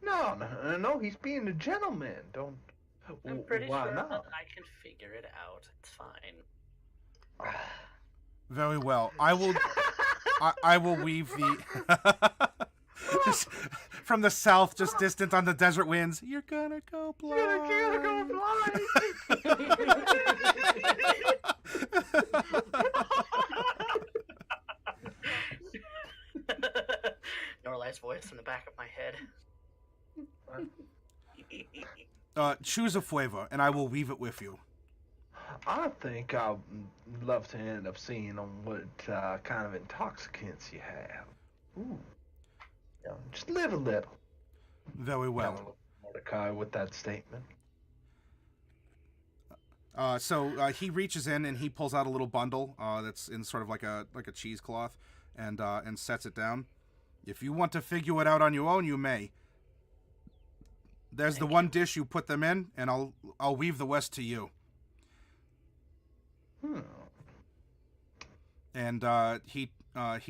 No, he's being a gentleman. Don't... I'm pretty Why sure not? that I can figure it out. It's fine. Very well. I will weave the... just from the south, just distant on the desert winds. You're gonna go blind. You're gonna go blind. Norallie's voice in the back of my head. Choose a flavor, and I will weave it with you. I think I'd love to end up seeing on what kind of intoxicants you have. Ooh. You know, just live a little. Very well. Kinda look at Mordecai with that statement. So he reaches in and he pulls out a little bundle that's in sort of like a cheesecloth, and sets it down. If you want to figure it out on your own, you may. There's the one dish you put them in, and I'll weave the rest to you. And he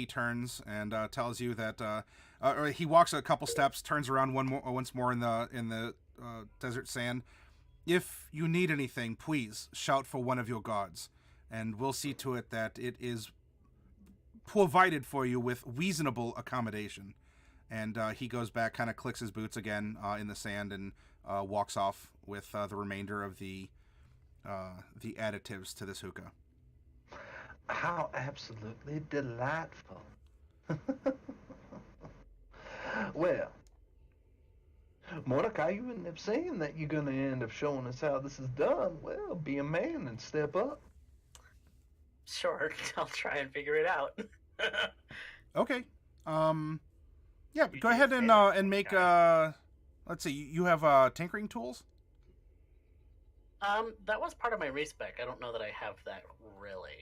turns and tells you that or he walks a couple steps, turns around once more in the desert sand. If you need anything, please shout for one of your guards, and we'll see to it that it is provided for you with reasonable accommodation. And he goes back, kind of clicks his boots again in the sand, and walks off with the remainder of the additives to this hookah. How absolutely delightful. Well, Mordecai, you ended up saying that you're going to end up showing us how this is done. Well, be a man and step up. Sure, I'll try and figure it out. Okay. Yeah, go ahead and make let's see, you have tinkering tools? That was part of my respec. I don't know that I have that really.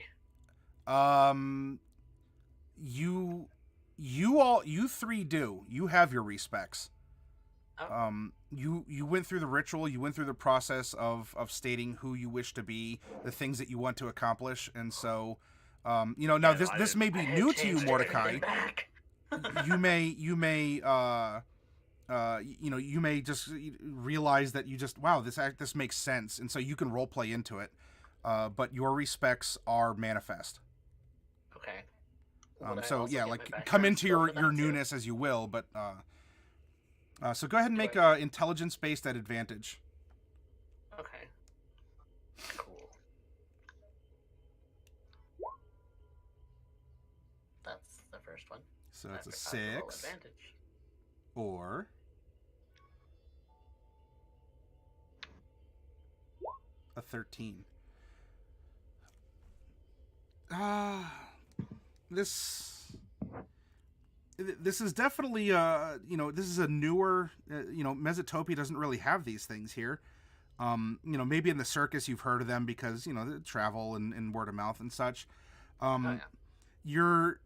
You three do. You have your respecs. Oh. You went through the ritual, you went through the process of stating who you wish to be, the things that you want to accomplish, and so now this may be new to you, Mordecai. you may just realize that you just, wow, this makes sense, and so you can role play into it. But your respects are manifest. Okay. So yeah, like come into your newness as you will, but so go ahead and make intelligence-based at advantage. Okay. Cool. That's the first one. So it's a I forgot to roll 6 advantage. or a 13. This is definitely this is a newer Mesotopia doesn't really have these things here. Maybe in the circus you've heard of them because the travel and word of mouth and such. You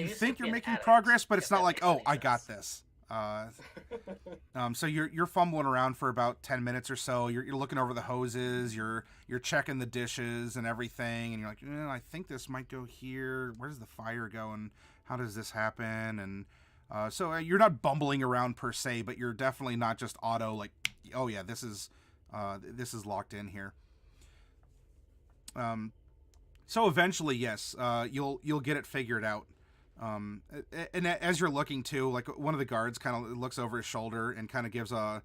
think you're making progress, but it's not like, oh, I got this. So you're fumbling around for about 10 minutes or so. You're looking over the hoses. You're checking the dishes and everything, and you're like, I think this might go here. Where does the fire go, and how does this happen? And so you're not bumbling around per se, but you're definitely not just auto like, oh yeah, this is locked in here. So eventually, yes, you'll get it figured out. And as you're looking too, like one of the guards kind of looks over his shoulder and kind of gives a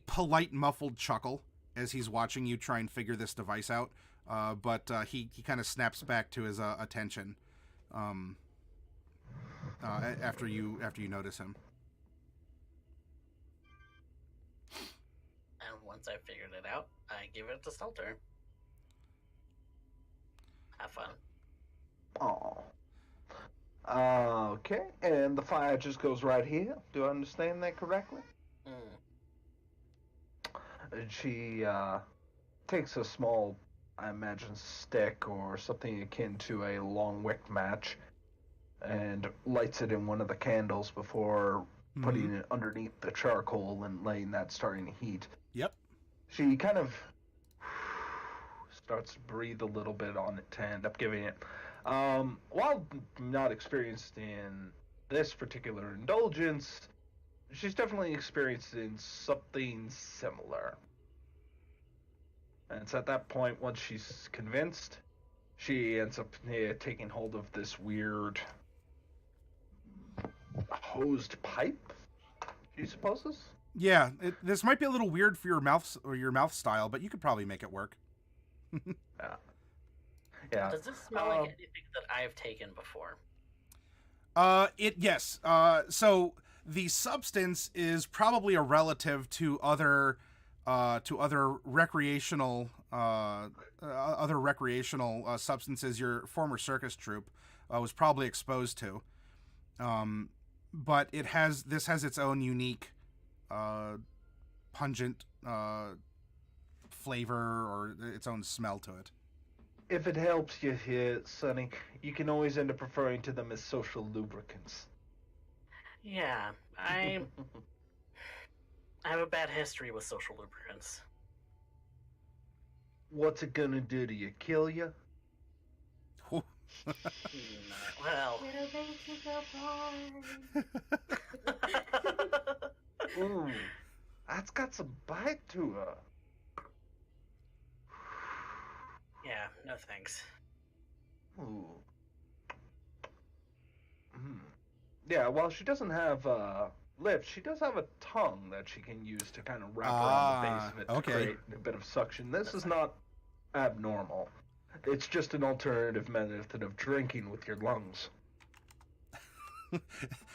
polite muffled chuckle as he's watching you try and figure this device out. But he kind of snaps back to his attention after you notice him. And once I figured it out, I give it to Seltur. Have fun. Oh. Okay, and the fire just goes right here. Do I understand that correctly? And she takes a small, I imagine, stick or something akin to a long-wick match and lights it in one of the candles before putting it underneath the charcoal and letting that starting to heat. Yep. She kind of starts to breathe a little bit on it to end up giving it. While not experienced in this particular indulgence, she's definitely experienced in something similar. And it's at that point, once she's convinced, she ends up taking hold of this weird hosed pipe, she supposes? Yeah, this might be a little weird for your mouth style, but you could probably make it work. Yeah. Does this smell like anything that I've taken before? Yes. So the substance is probably a relative to other recreational substances your former circus troupe was probably exposed to. But this has its own unique pungent flavor or its own smell to it. If it helps you here, Sonny, you can always end up referring to them as social lubricants. Yeah, I have a bad history with social lubricants. What's it gonna do to you? Kill you? Well, Ooh, that's got some bite to her. yeah, no thanks. Ooh. Yeah, while she doesn't have lips, she does have a tongue that she can use to kind of wrap around the base of it to create a bit of suction. This is not abnormal. It's just an alternative method of drinking with your lungs.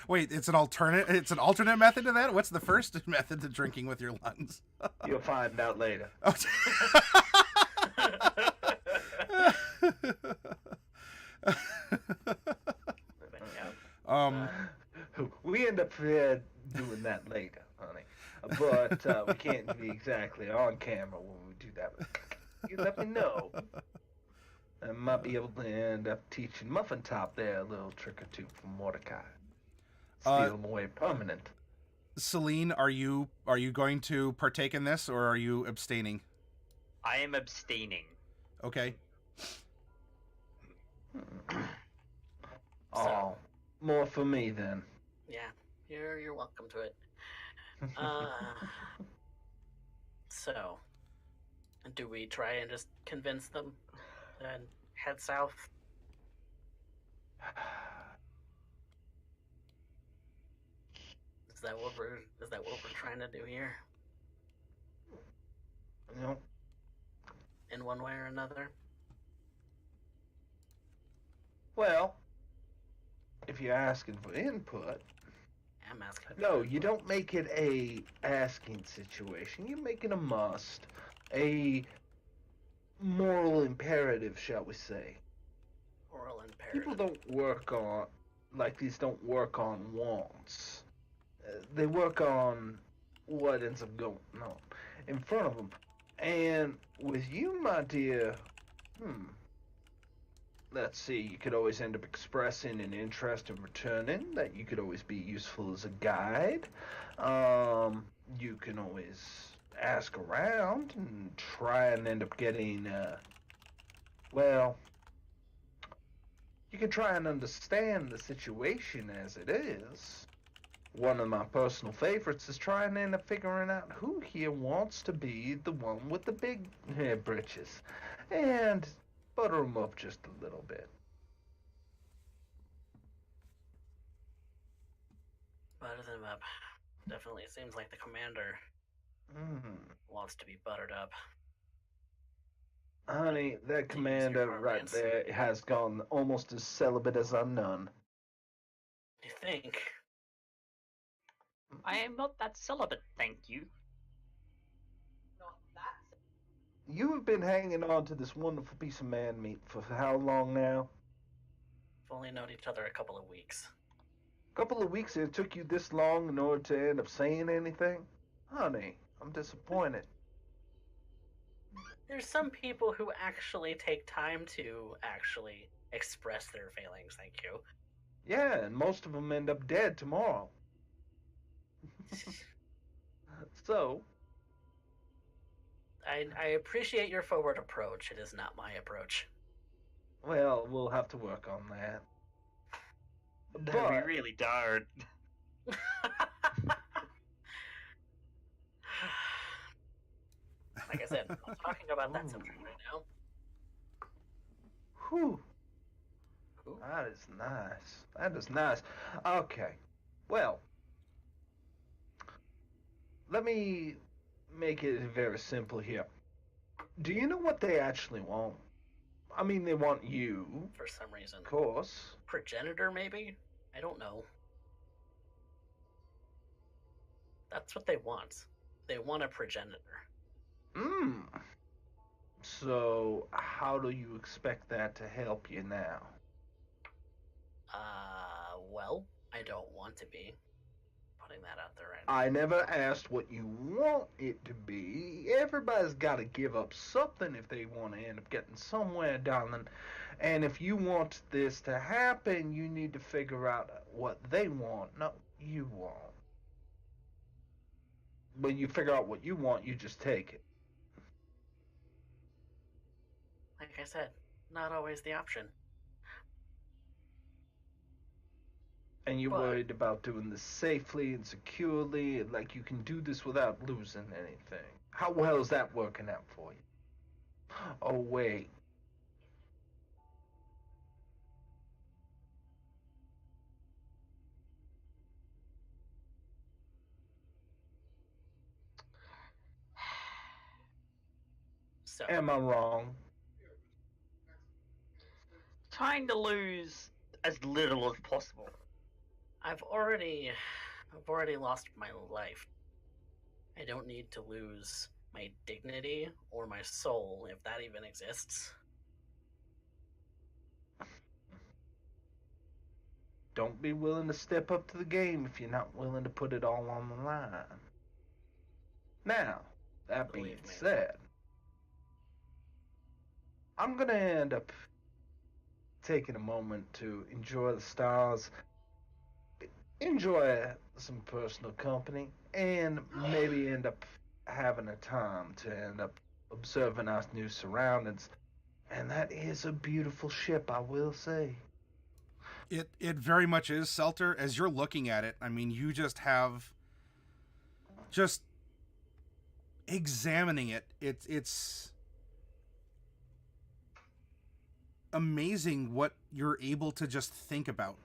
Wait, it's an alternate method to that? What's the first method to drinking with your lungs? You'll find out later. We end up doing that later, honey. But we can't be exactly on camera when we do that. You let me know. I might be able to end up teaching Muffin Top there a little trick or two from Mordecai. Steal him away permanent. Selene, are you going to partake in this, or are you abstaining? I am abstaining. Okay. Oh, more for me then. Yeah, you're welcome to it. So, do we try and just convince them and head south? Is that what we're trying to do here? You know, In one way or another? well, if you're asking for input, I'm asking. no, you don't make it a asking situation. You make it a must, a moral imperative, shall we say. Moral imperative. People don't work on, like these don't work on wants. They work on what ends up going on in front of them. And with you, my dear, let's see, you could always end up expressing an interest in returning, that you could always be useful as a guide. You can always ask around and try and end up getting, well, you can try and understand the situation as it is. One of my personal favorites is trying to end up figuring out who here wants to be the one with the big britches. And butter them up just a little bit. Butter them up. Definitely seems like the commander wants to be buttered up. Honey, that commander right parlance. there has gone almost as celibate as a nun. You think? I am not that celibate, thank you. You have been hanging on to this wonderful piece of man meat for how long now? We've only known each other a couple of weeks. A couple of weeks, it took you this long in order to end up saying anything? Honey, I'm disappointed. There's some people who actually take time to actually express their feelings, thank you. Yeah, and most of them end up dead tomorrow. So, I appreciate your forward approach. It is not my approach. well, we'll have to work on that. No, we really don't. Like I said, I'm talking about that subject right now. Whew. Ooh. That is nice. That is nice. Okay. Well, let me make it very simple here. Do you know what they actually want? I mean, they want you, For some reason. of course. Progenitor, maybe? I don't know. That's what they want. They want a progenitor. So, how do you expect that to help you now? Well, I don't want to be. Putting that out there right now. I never asked what you want it to be. Everybody's got to give up something if they want to end up getting somewhere, darling. And if you want this to happen, you need to figure out what they want, not what you want. When you figure out what you want, you just take it. Like I said, not always the option. And you're But- worried about doing this safely and securely, and like you can do this without losing anything. How well is that working out for you? Oh, wait. So, Am I wrong? Trying to lose as little as possible. I've already lost my life. I don't need to lose my dignity or my soul, if that even exists. Don't be willing to step up to the game if you're not willing to put it all on the line. Now, that being Believe me. said, I'm gonna end up taking a moment to enjoy the stars, enjoy some personal company, and maybe end up having a time to end up observing our new surroundings. And that is a beautiful ship, I will say. It very much is, Seltur. As you're looking at it, I mean, you just have just examining it. It's amazing what you're able to just think about.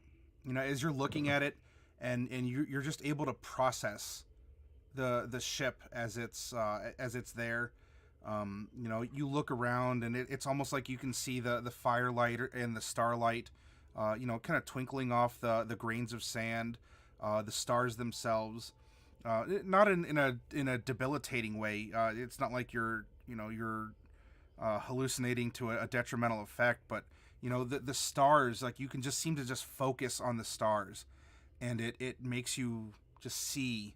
You know, as you're looking at it, and you're just able to process the ship as it's there. You know, you look around, and it's almost like you can see the firelight and the starlight. You know, kind of twinkling off the grains of sand, the stars themselves. Not in a debilitating way. It's not like you're hallucinating to a detrimental effect, but you know the stars, like you can just seem to just focus on the stars, and it makes you just see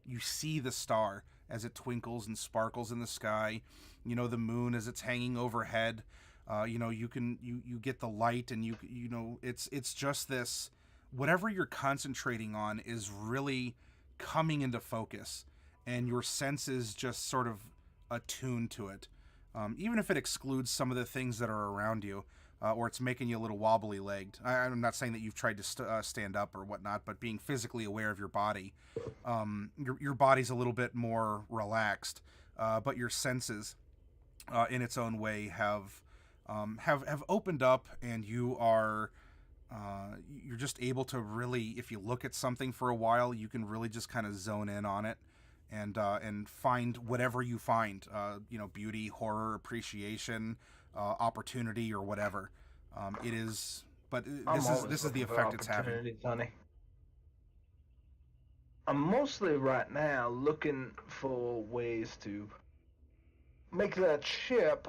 the star as it twinkles and sparkles in the sky. You know, the moon as it's hanging overhead. You know, you get the light, and you know it's just this, whatever you're concentrating on is really coming into focus, and your senses just sort of attuned to it, even if it excludes some of the things that are around you, or it's making you a little wobbly legged. I'm not saying that you've tried to stand up or whatnot, but being physically aware of your body, your body's a little bit more relaxed, but your senses, in its own way, have have opened up, and you are you're just able to really, if you look at something for a while, you can really just kind of zone in on it, and find whatever you find, beauty, horror, appreciation, opportunity, or whatever. It is, but this is the effect it's having. Honey. I'm mostly right now looking for ways to make that ship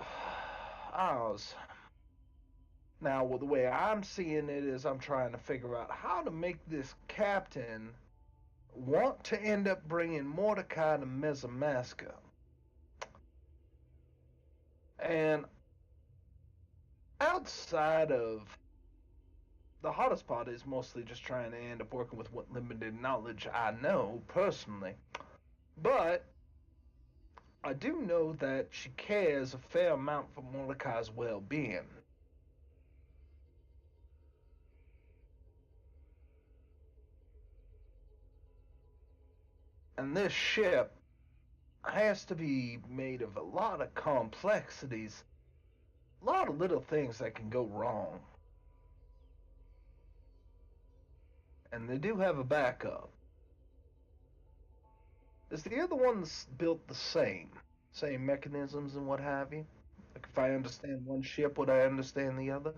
ours. Now, well, the way I'm seeing it is I'm trying to figure out how to make this captain want to end up bringing Mordecai to Mezamaska. And outside of the hardest part is mostly just trying to end up working with what limited knowledge I know personally. But I do know that she cares a fair amount for Mordecai's well-being. And this ship has to be made of a lot of complexities, a lot of little things that can go wrong. And they do have a backup. Is the other ones built the same mechanisms and what have you? Like if I understand one ship, would I understand the other?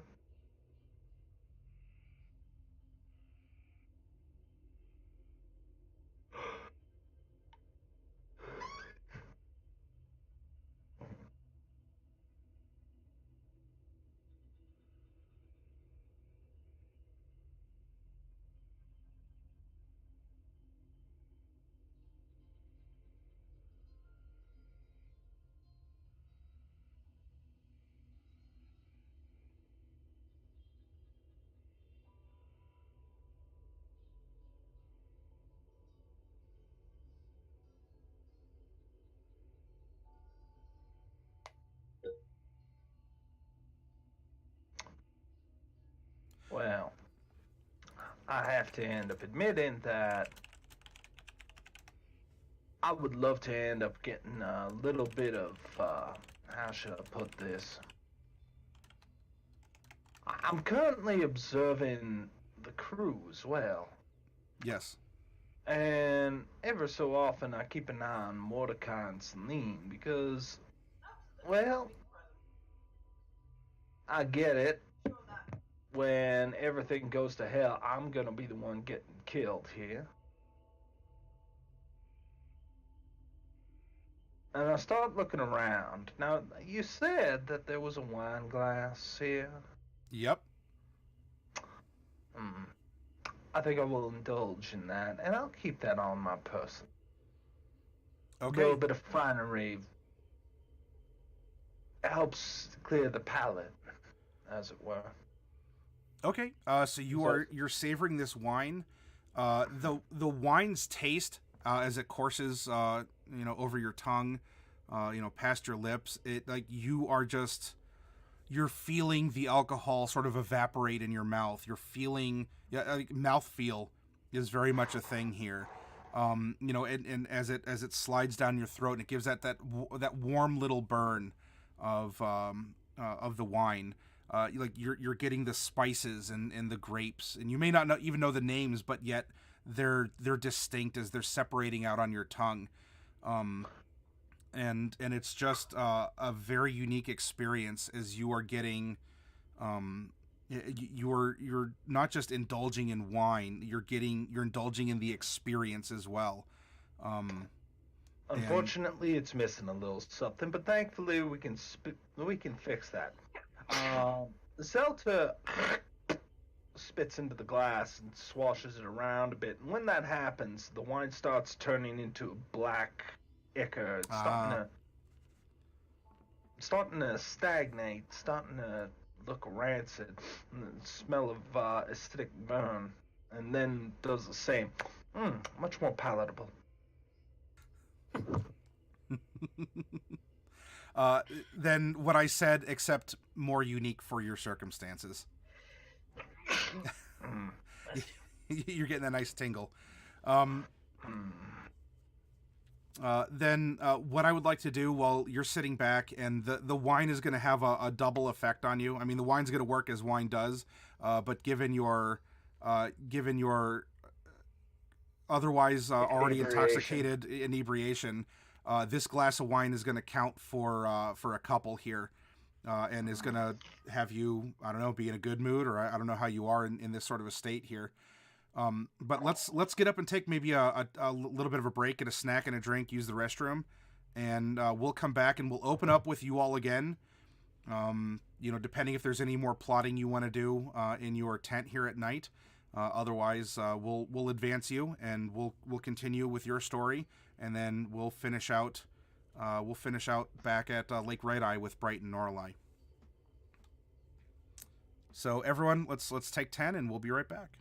Well, I have to end up admitting that I would love to end up getting a little bit of, how should I put this? I'm currently observing the crew as well. Yes. And ever so often I keep an eye on Mordecai and Selene because, well, I get it. When everything goes to hell, I'm gonna be the one getting killed here. And I start looking around. Now, you said that there was a wine glass here. Yep. I think I will indulge in that, and I'll keep that on my person. Okay. A little bit of finery helps clear the palate, as it were. Okay. So you're savoring this wine. The wine's taste as it courses over your tongue, past your lips. It like you're feeling the alcohol sort of evaporate in your mouth. You're feeling mouthfeel is very much a thing here. And as it slides down your throat and it gives that warm little burn of the wine. You're getting the spices and the grapes, and you may not even know the names, but yet they're distinct as they're separating out on your tongue, and it's just a very unique experience as you are getting, you're not just indulging in wine, you're indulging in the experience as well. Unfortunately, it's missing a little something, but thankfully we can fix that. Seltur spits into the glass and swashes it around a bit, and when that happens, the wine starts turning into a black ichor. It's starting to stagnate, starting to look rancid, and the smell of acidic burn, and then does the same. Much more palatable. Than what I said, except more unique for your circumstances. You're getting a nice tingle. then what I would like to do while you're sitting back, and the wine is going to have a double effect on you. I mean, the wine's going to work as wine does, but given your otherwise already intoxicated inebriation, this glass of wine is going to count for a couple here, and is going to have you, I don't know, be in a good mood, or I don't know how you are in this sort of a state here. But let's get up and take maybe a little bit of a break, get a snack and a drink, use the restroom, and we'll come back and we'll open up with you all again. Depending if there's any more plotting you want to do in your tent here at night. Otherwise, we'll advance you and we'll continue with your story, and then we'll finish out back at Lake Red Eye with Bright and Norallie. So everyone, let's take 10, and we'll be right back.